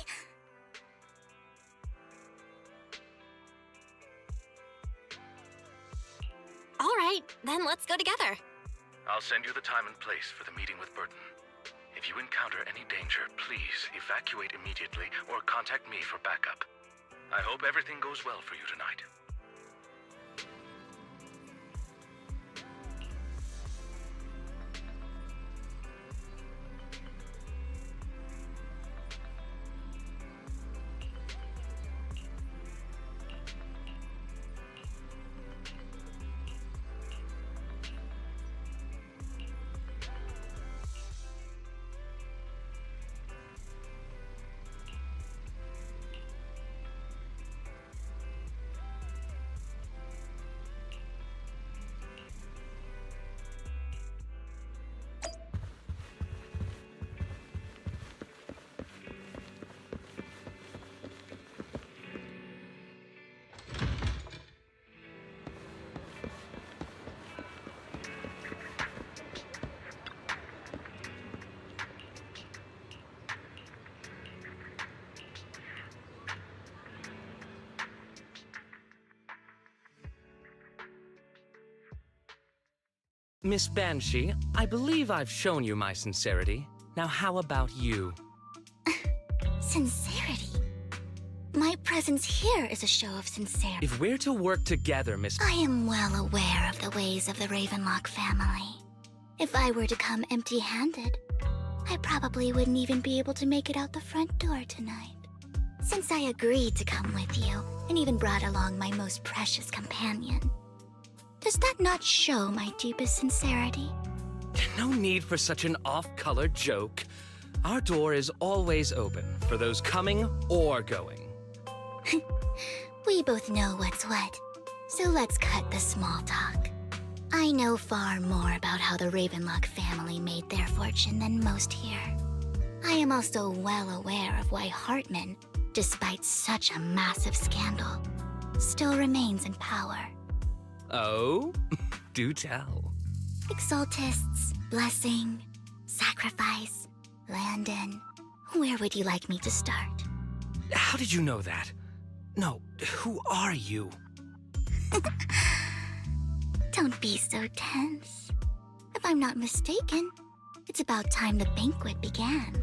All right, then let's go together. I'll send you the time and place for the meeting with Burton. If you encounter any danger, please evacuate immediately or contact me for backup. I hope everything goes well for you tonight. Miss Banshee, I believe I've shown you my sincerity. Now how about you? Sincerity? My presence here is a show of sincerity. If we're to work together, Miss... I am well aware of the ways of the Ravenlock family. If I were to come empty-handed, I probably wouldn't even be able to make it out the front door tonight. Since I agreed to come with you, and even brought along my most precious companion, does that not show my deepest sincerity? No need for such an off-color joke. Our door is always open for those coming or going. We both know what's what, so let's cut the small talk. I know far more about how the Ravenlock family made their fortune than most here. I am also well aware of why Hartman, despite such a massive scandal, still remains in power. Oh? Do tell. Exaltists, Blessing, Sacrifice, Landon. Where would you like me to start? How did you know that? No, who are you? Don't be so tense. If I'm not mistaken, it's about time the banquet began.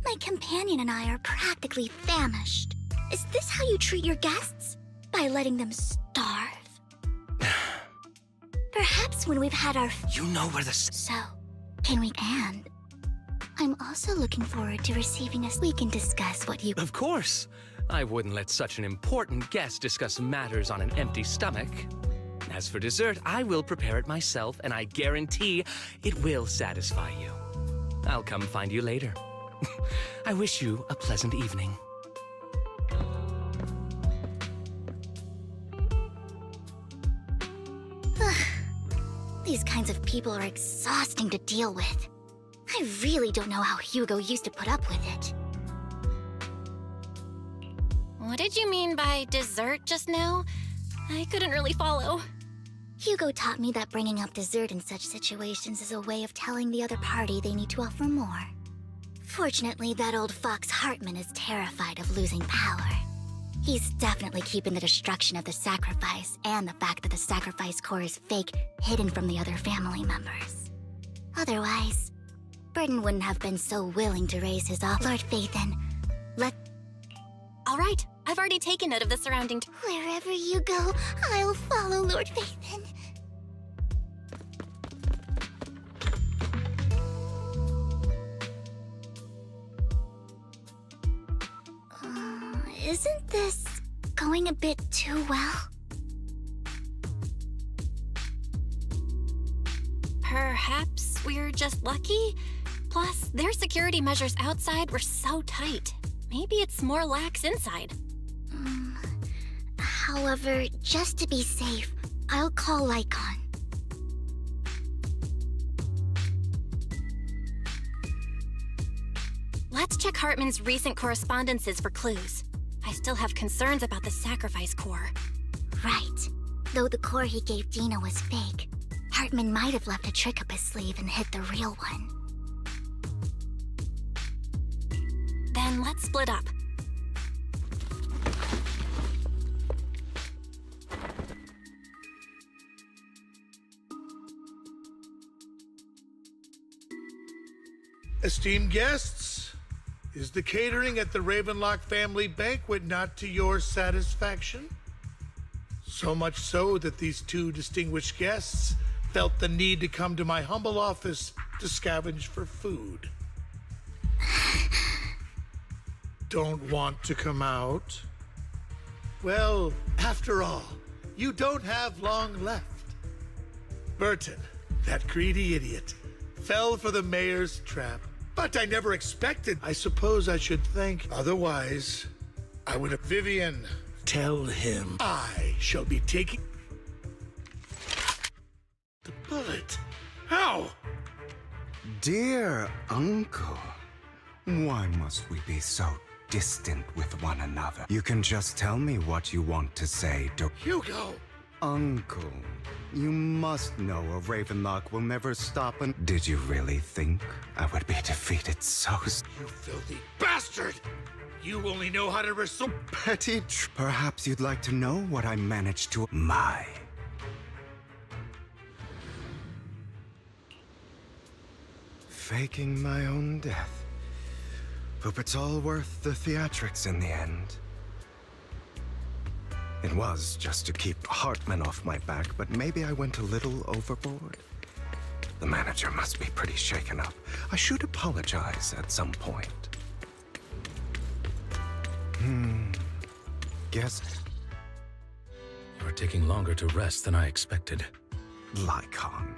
My companion and I are practically famished. Is this how you treat your guests? By letting them starve? Perhaps when we've had our... You know where the... So, can we... And I'm also looking forward to receiving us. We can discuss what you... Of course! I wouldn't let such an important guest discuss matters on an empty stomach. As for dessert, I will prepare it myself, and I guarantee it will satisfy you. I'll come find you later. I wish you a pleasant evening. These kinds of people are exhausting to deal with. I really don't know how Hugo used to put up with it. What did you mean by dessert just now? I couldn't really follow. Hugo taught me that bringing up dessert in such situations is a way of telling the other party they need to offer more. Fortunately, that old fox Hartman is terrified of losing power. He's definitely keeping the destruction of the sacrifice and the fact that the sacrifice core is fake hidden from the other family members. Otherwise, Burden wouldn't have been so willing to raise his off. Lord Phaethon, All right, I've already taken note of the surrounding... Wherever you go, I'll follow, Lord Phaethon. Isn't this going a bit too well? Perhaps we're just lucky? Plus, their security measures outside were so tight. Maybe it's more lax inside. However, just to be safe, I'll call Lycon. Let's check Hartman's recent correspondences for clues. I still have concerns about the sacrifice core. Right. Though the core he gave Dina was fake, Hartman might have left a trick up his sleeve and hid the real one. Then let's split up. Esteemed guests, is the catering at the Ravenlock family banquet not to your satisfaction? So much so that these two distinguished guests felt the need to come to my humble office to scavenge for food. Don't want to come out? Well, after all, you don't have long left. Burton, that greedy idiot, fell for the mayor's trap. But I never expected. I suppose I should thank. Otherwise, I would have... Vivian, tell him I shall be taking... the bullet. How? Dear Uncle, why must we be so distant with one another? You can just tell me what you want to say, Hugo! Uncle, you must know a Ravenlock will never stop and... Did you really think I would be defeated so... You filthy bastard! You only know how to wrestle... Petty... Perhaps you'd like to know what I managed to... Faking my own death. Hope it's all worth the theatrics in the end. It was just to keep Hartman off my back, but maybe I went a little overboard. The manager must be pretty shaken up. I should apologize at some point. Guess... You're taking longer to rest than I expected. Lycon,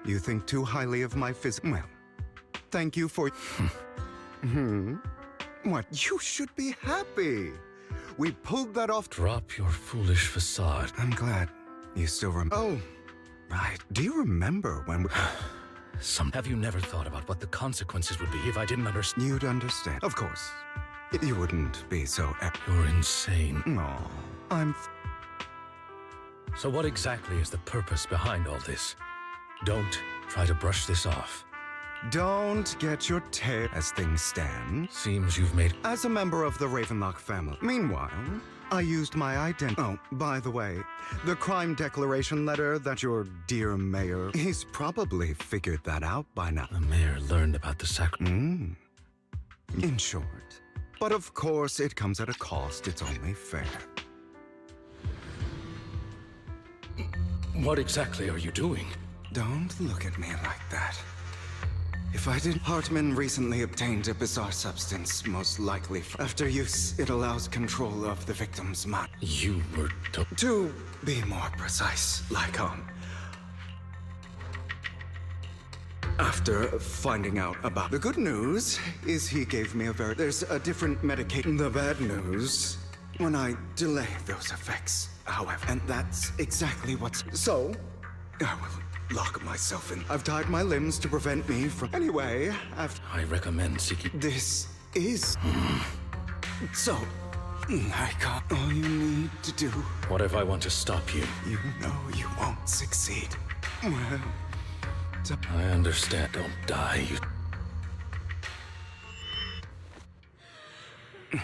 you think too highly of my Well, thank you for... What? You should be happy. We pulled that off. Drop your foolish facade. I'm glad you still remember. Oh, right. Do you remember when we... Have you never thought about what the consequences would be if I didn't understand? You'd understand. Of course. You wouldn't be so... You're insane. No, I'm... So what exactly is the purpose behind all this? Don't try to brush this off. Don't get your tail as things stand. Seems you've made... As a member of the Ravenlock family. Meanwhile, I used my identity... Oh, by the way, the crime declaration letter that your dear mayor... He's probably figured that out by now. The mayor learned about the In short. But of course, it comes at a cost. It's only fair. What exactly are you doing? Don't look at me like that. If I did, Hartman recently obtained a bizarre substance, most likely after use, it allows control of the victim's mind. You were to be more precise, Lycon. After finding out about the good news is he gave me there's a different medication. The bad news, when I delay those effects, however, and that's exactly what's... So, I will lock myself in. I've tied my limbs to prevent me from... Anyway, I recommend seeking... This is... So, Lycon, all you need to do... What if I want to stop you? You know you won't succeed. Well... I understand. Don't die, you...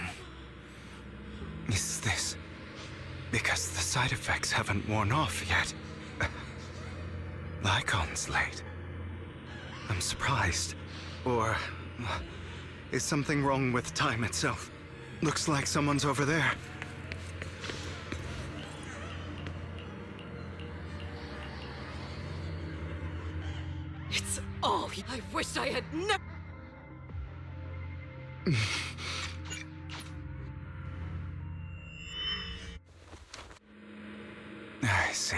Is this because the side effects haven't worn off yet? Lycon's late. I'm surprised. Or is something wrong with time itself? Looks like someone's over there. It's all I wish I had never. I see.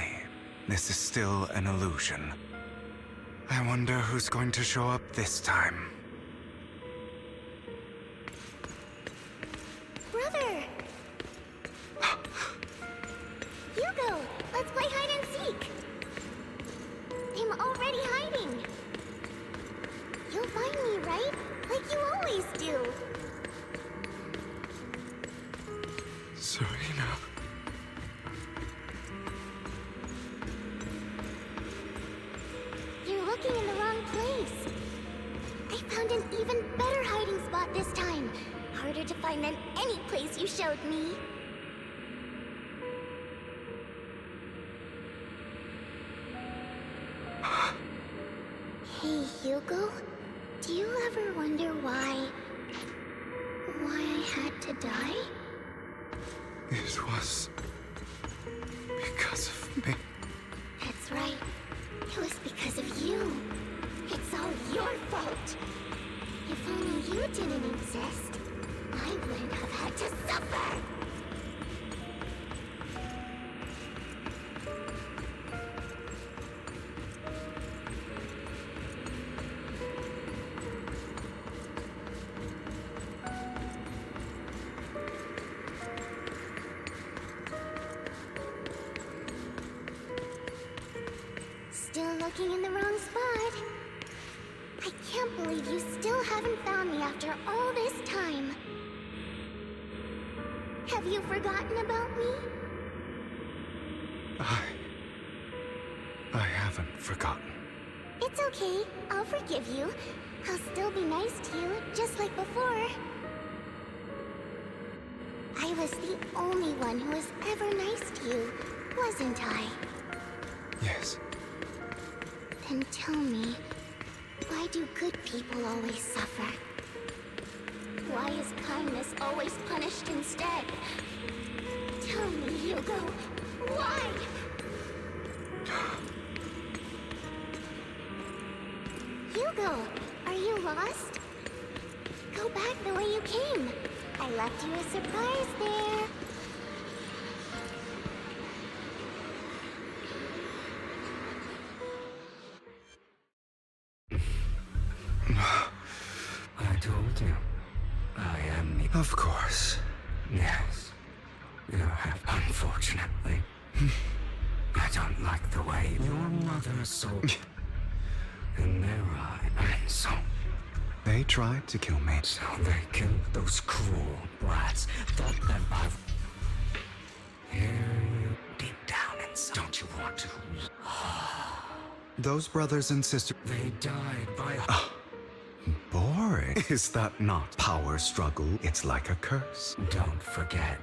This is still an illusion. I wonder who's going to show up this time. Brother! Hugo, let's play hide and seek. I'm already hiding. You'll find me, right? Like you always do. Serena. You're looking in the wrong place. I found an even better hiding spot this time. Harder to find than any place you showed me. Hey, Hugo. Do you ever wonder why I had to die? It was because of me. That's right. It was because of you. It's all your fault. If only you didn't exist, I wouldn't have had to suffer. Still looking in the wrong spot. I can't believe you still haven't found me after all this time. Have you forgotten about me? I haven't forgotten. It's okay. I'll forgive you. I'll still be nice to you, just like before. I was the only one who was ever nice to you, wasn't I? Yes. Then tell me, why do good people always suffer? Why kindness always punished instead? Tell me, Hugo, why? Hugo, are you lost? Go back the way you came. I left you a surprise there. I told you. I am me. Of course. Yes. You have, unfortunately. I don't like the way your mother saw in their eye, and so They tried to kill me. So they killed those cruel brats. Thought that by here you deep down inside. Don't you want to? Those brothers and sisters. They died by Boring. Is that not power struggle? It's like a curse. Don't forget.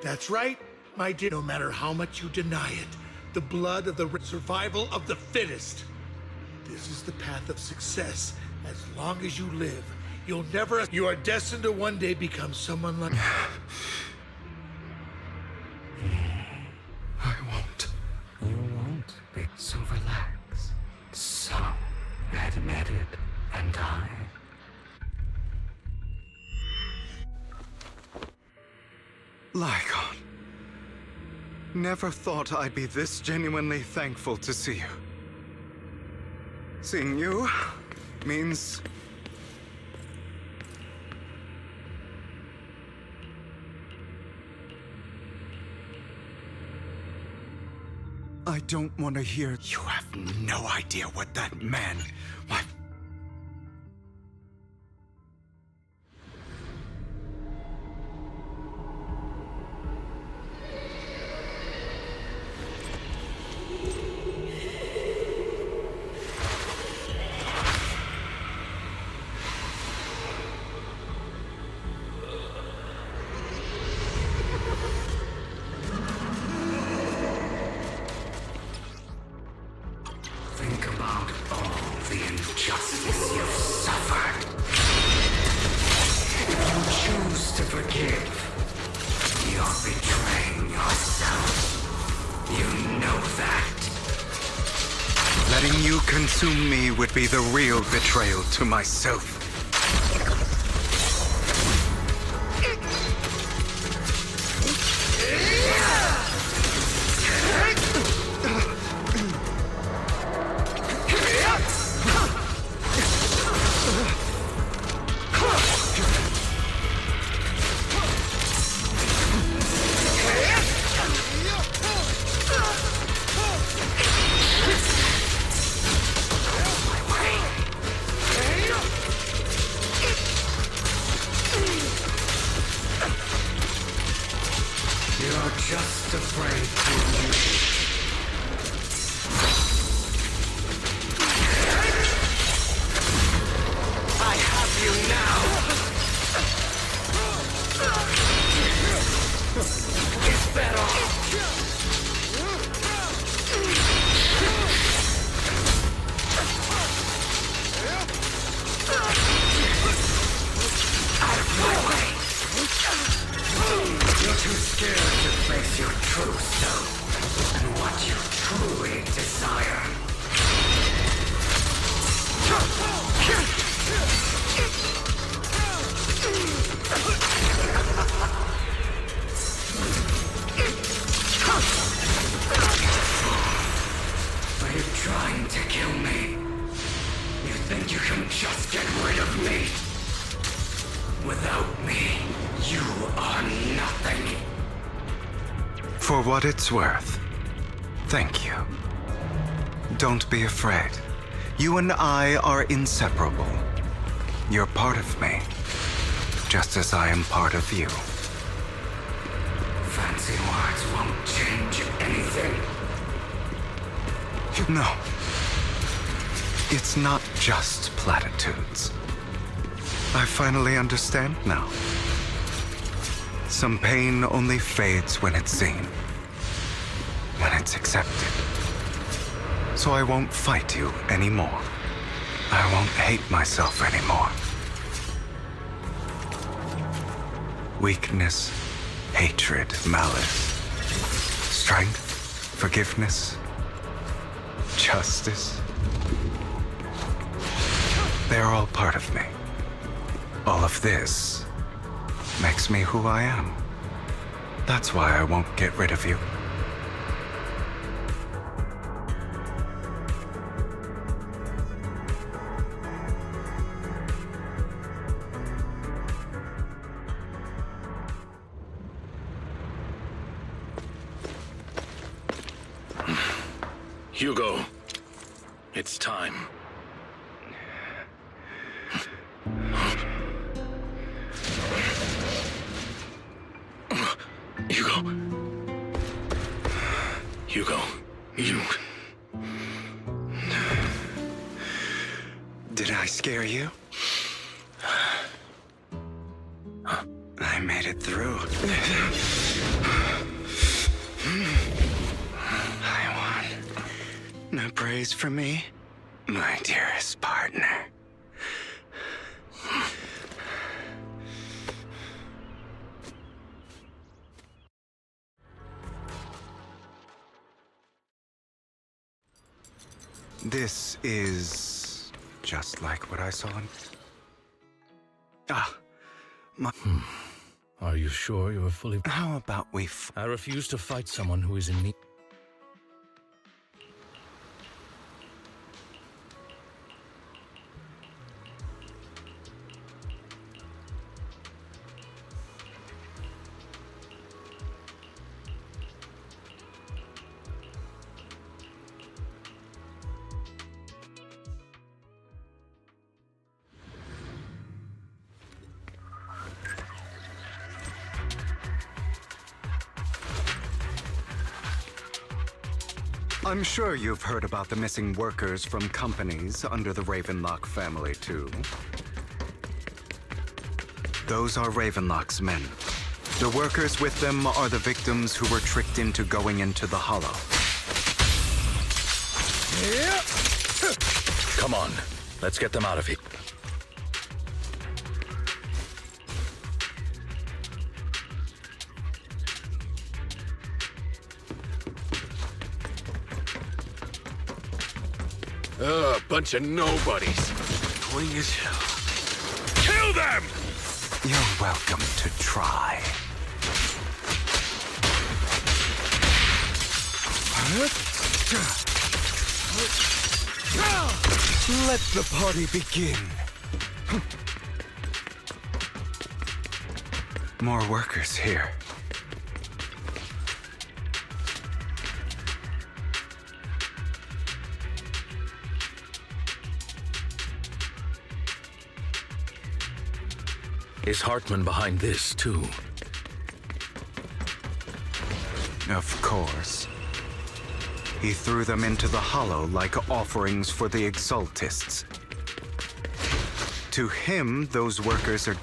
That's right, my dear. No matter how much you deny it, the blood of the survival of the fittest. This is the path of success. As long as you live, you'll never. You are destined to one day become someone like. I won't. You won't be. So relax. So, admit it, and I. Lycon. Never thought I'd be this genuinely thankful to see you. Seeing you means... I don't want to hear... You have no idea what that man... My... Think about all the injustice you've suffered. If you choose to forgive, you're betraying yourself. You know that. Letting you consume me would be the real betrayal to myself. You're just afraid to use it. I have you now! It's better! Out of my way! You're too scared to face your true self and what you truly desire. Are you trying to kill me? You think you can just get rid of me? Without me, you are nothing. For what it's worth, thank you. Don't be afraid. You and I are inseparable. You're part of me, just as I am part of you. Fancy words won't change anything. No. It's not just platitudes. I finally understand now. Some pain only fades when it's seen, when it's accepted. So I won't fight you anymore. I won't hate myself anymore. Weakness, hatred, malice, strength, forgiveness, justice. They're all part of me. All of this makes me who I am. That's why I won't get rid of you. Hugo, it's time. Hugo, you... Did I scare you? I made it through. I won. No praise for me, my dearest partner. This is just like what I saw in... my... Are you sure you are fully... How about we I refuse to fight someone who is in need. I'm sure you've heard about the missing workers from companies under the Ravenlock family, too. Those are Ravenlock's men. The workers with them are the victims who were tricked into going into the Hollow. Come on, let's get them out of here. Bunch of nobodies. Annoying as hell. Kill them! You're welcome to try. Let the party begin. More workers here. Is Hartman behind this, too? Of course. He threw them into the Hollow like offerings for the Exaltists. To him, those workers are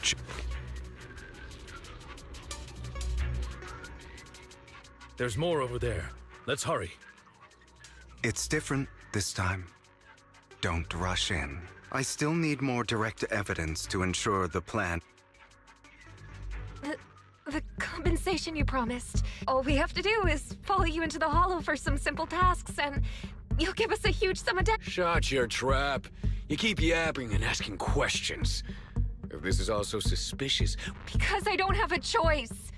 There's more over there. Let's hurry. It's different this time. Don't rush in. I still need more direct evidence to ensure the plan. The compensation you promised. All we have to do is follow you into the Hollow for some simple tasks, and you'll give us a huge sum of debt. Shut your trap. You keep yapping and asking questions. If this is all so suspicious... Because I don't have a choice.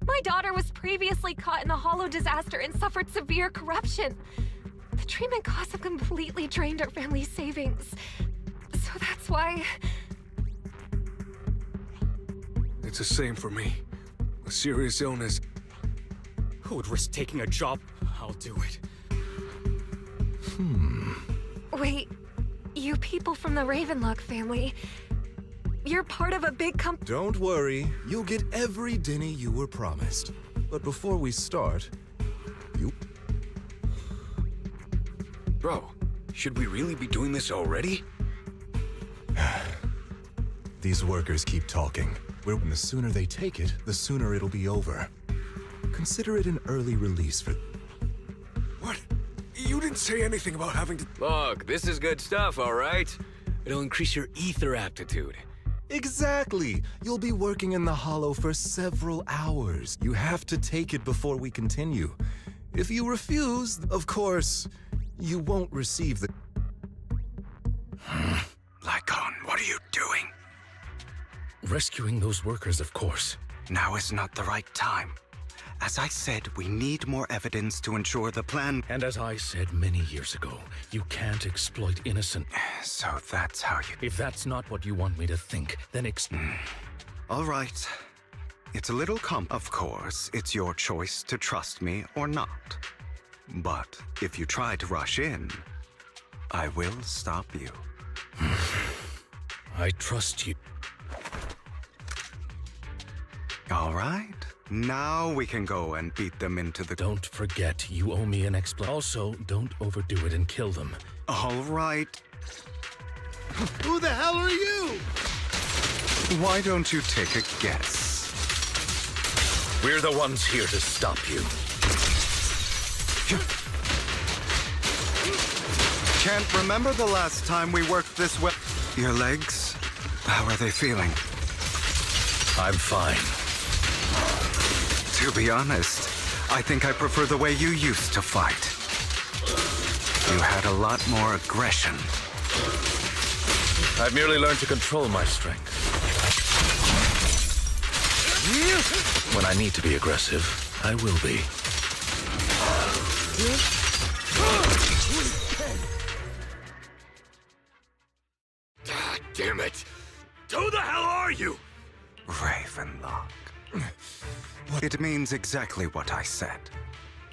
My daughter was previously caught in the Hollow disaster and suffered severe corruption. The treatment costs have completely drained our family's savings. So that's why... It's the same for me. A serious illness. Who would risk taking a job? I'll do it. Wait, you people from the Ravenlock family, you're part of a big company. Don't worry, you'll get every dinny you were promised. But before we start, Bro, should we really be doing this already? These workers keep talking. And the sooner they take it, the sooner it'll be over. Consider it an early release for... What? You didn't say anything about having to... Look, this is good stuff, all right? It'll increase your ether aptitude. Exactly! You'll be working in the Hollow for several hours. You have to take it before we continue. If you refuse, of course, you won't receive the... Lycon, what are you doing? Rescuing those workers, of course. Now is not the right time. As I said, we need more evidence to ensure the plan... And as I said many years ago, you can't exploit innocent... So that's how you... If that's not what you want me to think, then All right. It's a little Of course, it's your choice to trust me or not. But if you try to rush in, I will stop you. I trust you. All right. Now we can go and beat them into the... Don't forget, you owe me an explanation. Also, don't overdo it and kill them. All right. Who the hell are you? Why don't you take a guess? We're the ones here to stop you. Can't remember the last time we worked this way. Your legs? How are they feeling? I'm fine. To be honest, I think I prefer the way you used to fight. You had a lot more aggression. I've merely learned to control my strength. When I need to be aggressive, I will be. Damn it! Who the hell are you? Ravenlock. It means exactly what I said.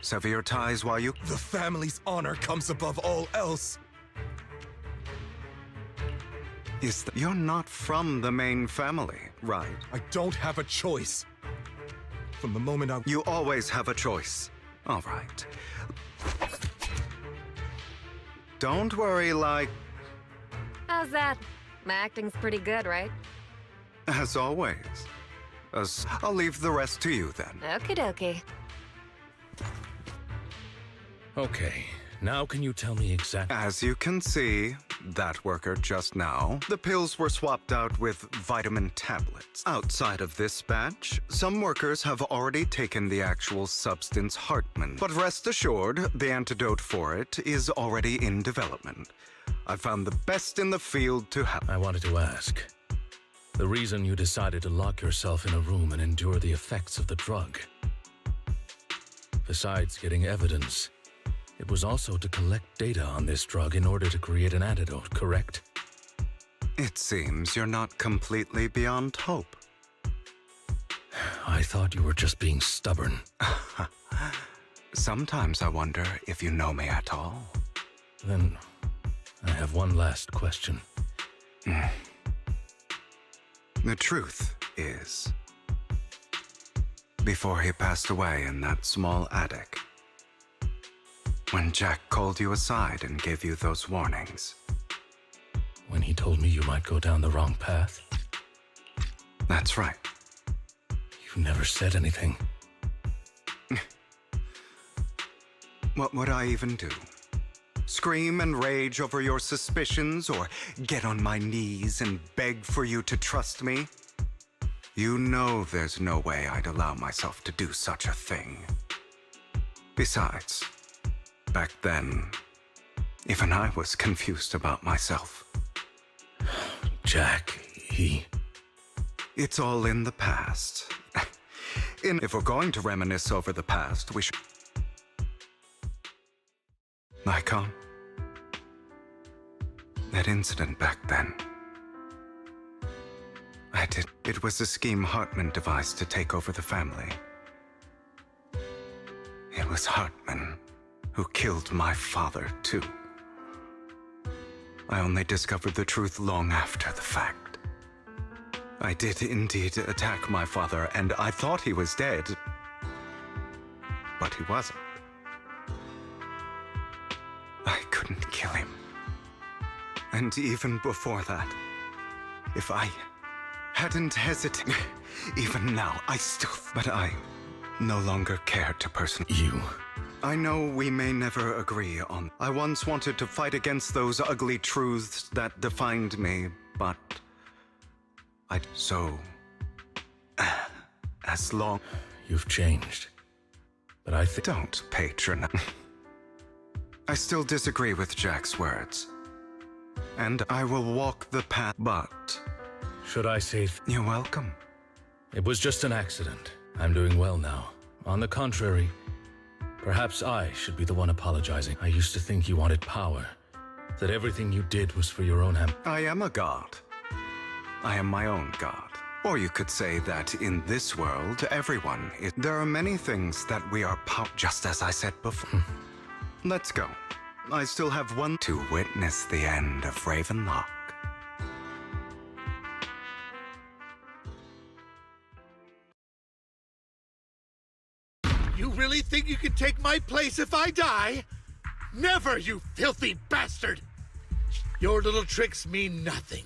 Sever your ties while you... The family's honor comes above all else. You're not from the main family, right? I don't have a choice. From the moment I... You always have a choice. All right. Don't worry, How's that? My acting's pretty good, right? As always. I'll leave the rest to you then. Okie dokie. Okay, now can you tell me exactly... As you can see, that worker just now, the pills were swapped out with vitamin tablets. Outside of this batch, some workers have already taken the actual substance Hartman. But rest assured, the antidote for it is already in development. I found the best in the field to have... I wanted to ask. The reason you decided to lock yourself in a room and endure the effects of the drug. Besides getting evidence, it was also to collect data on this drug in order to create an antidote, correct? It seems you're not completely beyond hope. I thought you were just being stubborn. Sometimes I wonder if you know me at all. Then, I have one last question. The truth is, before he passed away in that small attic, when Jack called you aside and gave you those warnings. When he told me you might go down the wrong path? That's right. You never said anything. What would I even do? Scream and rage over your suspicions, or get on my knees and beg for you to trust me? You know there's no way I'd allow myself to do such a thing. Besides, back then, even I was confused about myself. Jack, It's all in the past. If we're going to reminisce over the past, we should... Lycon, that incident back then, it was a scheme Hartman devised to take over the family. It was Hartman who killed my father, too. I only discovered the truth long after the fact. I did indeed attack my father, and I thought he was dead, but he wasn't. I couldn't kill him. And even before that, if I hadn't hesitated, even now, I still... But I no longer care to You I know we may never agree on. I once wanted to fight against those ugly truths that defined me, but as long. You've changed. But I think. Don't patronize. I still disagree with Jack's words. And I will walk the path, but. Should I say. You're welcome. It was just an accident. I'm doing well now. On the contrary, perhaps I should be the one apologizing. I used to think you wanted power, that everything you did was for your own I am a god. I am my own god. Or you could say that in this world, everyone is. There are many things that we are just as I said before. Let's go. I still have one to witness the end of Ravenlock. You really think you can take my place if I die? Never, you filthy bastard! Your little tricks mean nothing.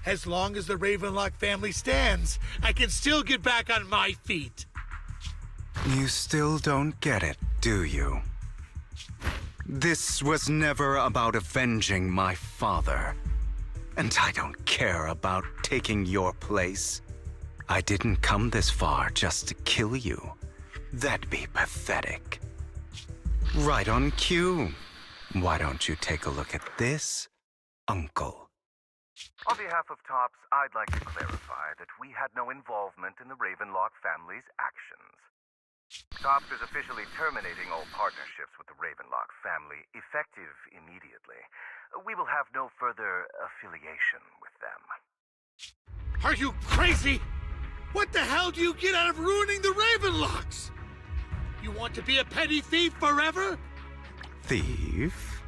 As long as the Ravenlock family stands, I can still get back on my feet. You still don't get it, do you? This was never about avenging my father. And I don't care about taking your place. I didn't come this far just to kill you. That'd be pathetic. Right on cue. Why don't you take a look at this, Uncle? On behalf of TOPS, I'd like to clarify that we had no involvement in the Ravenlock family's actions. TOPS is officially terminating all partnerships with the Ravenlock family, effective immediately. We will have no further affiliation with them. Are you crazy? What the hell do you get out of ruining the Ravenlocks? You want to be a petty thief forever? Thief?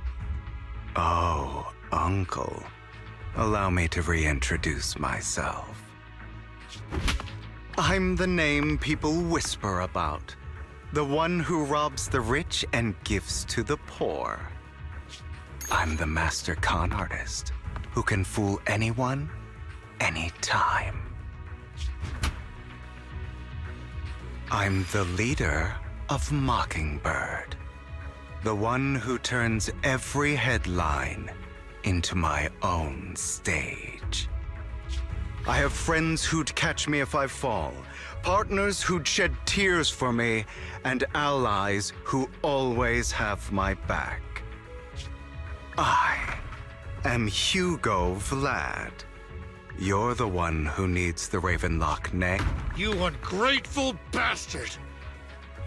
Oh, Uncle. Allow me to reintroduce myself. I'm the name people whisper about. The one who robs the rich and gives to the poor. I'm the master con artist who can fool anyone, anytime. I'm the leader of Mockingbird. The one who turns every headline into my own stage. I have friends who'd catch me if I fall, partners who'd shed tears for me, and allies who always have my back. I am Hugo Vlad. You're the one who needs the Ravenlock name. You ungrateful bastard!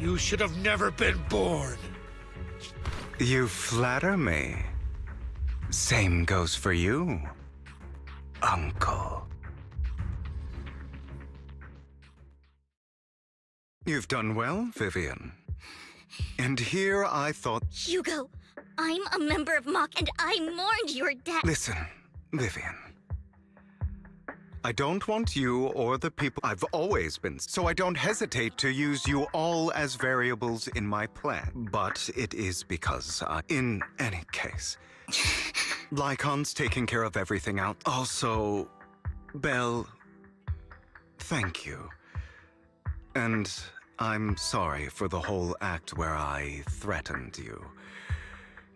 You should have never been born. You flatter me. Same goes for you, Uncle. You've done well, Vivian. And here I thought... Hugo, I'm a member of Mock and I mourned your death. Listen, Vivian. I don't want you or the people I've always been, so I don't hesitate to use you all as variables in my plan. But it is because, in any case... Lycon's taking care of everything out. Also, Belle, thank you. And I'm sorry for the whole act where I threatened you.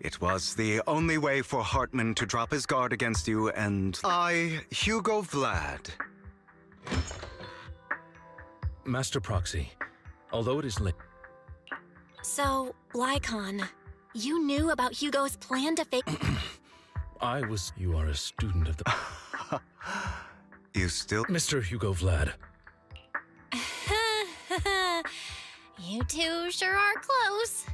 It was the only way for Hartman to drop his guard against you, and I, Hugo Vlad. Master Proxy, although it is late... So, Lycon, you knew about Hugo's plan to fake... You are a student of the... You still... Mr. Hugo Vlad. You two sure are close.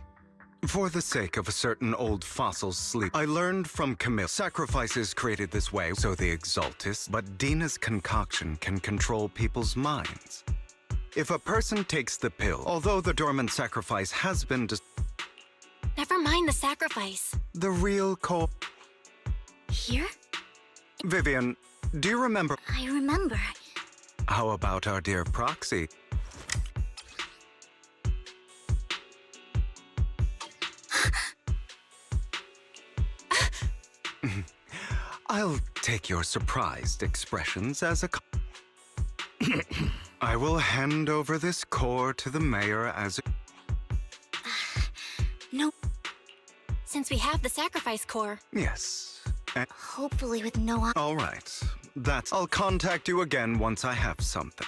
For the sake of a certain old fossil's sleep, I learned from Camille. Sacrifices created this way, so the Exaltus, but Dina's concoction can control people's minds. If a person takes the pill, although the dormant sacrifice has been Never mind the sacrifice. The real core... Here? Vivian, do you remember... I remember. How about our dear Proxy? I'll take your surprised expressions as a... I will hand over this core to the mayor as a... Nope. Since we have the sacrifice core, Yes. Hopefully with no... All right. I'll contact you again once I have something.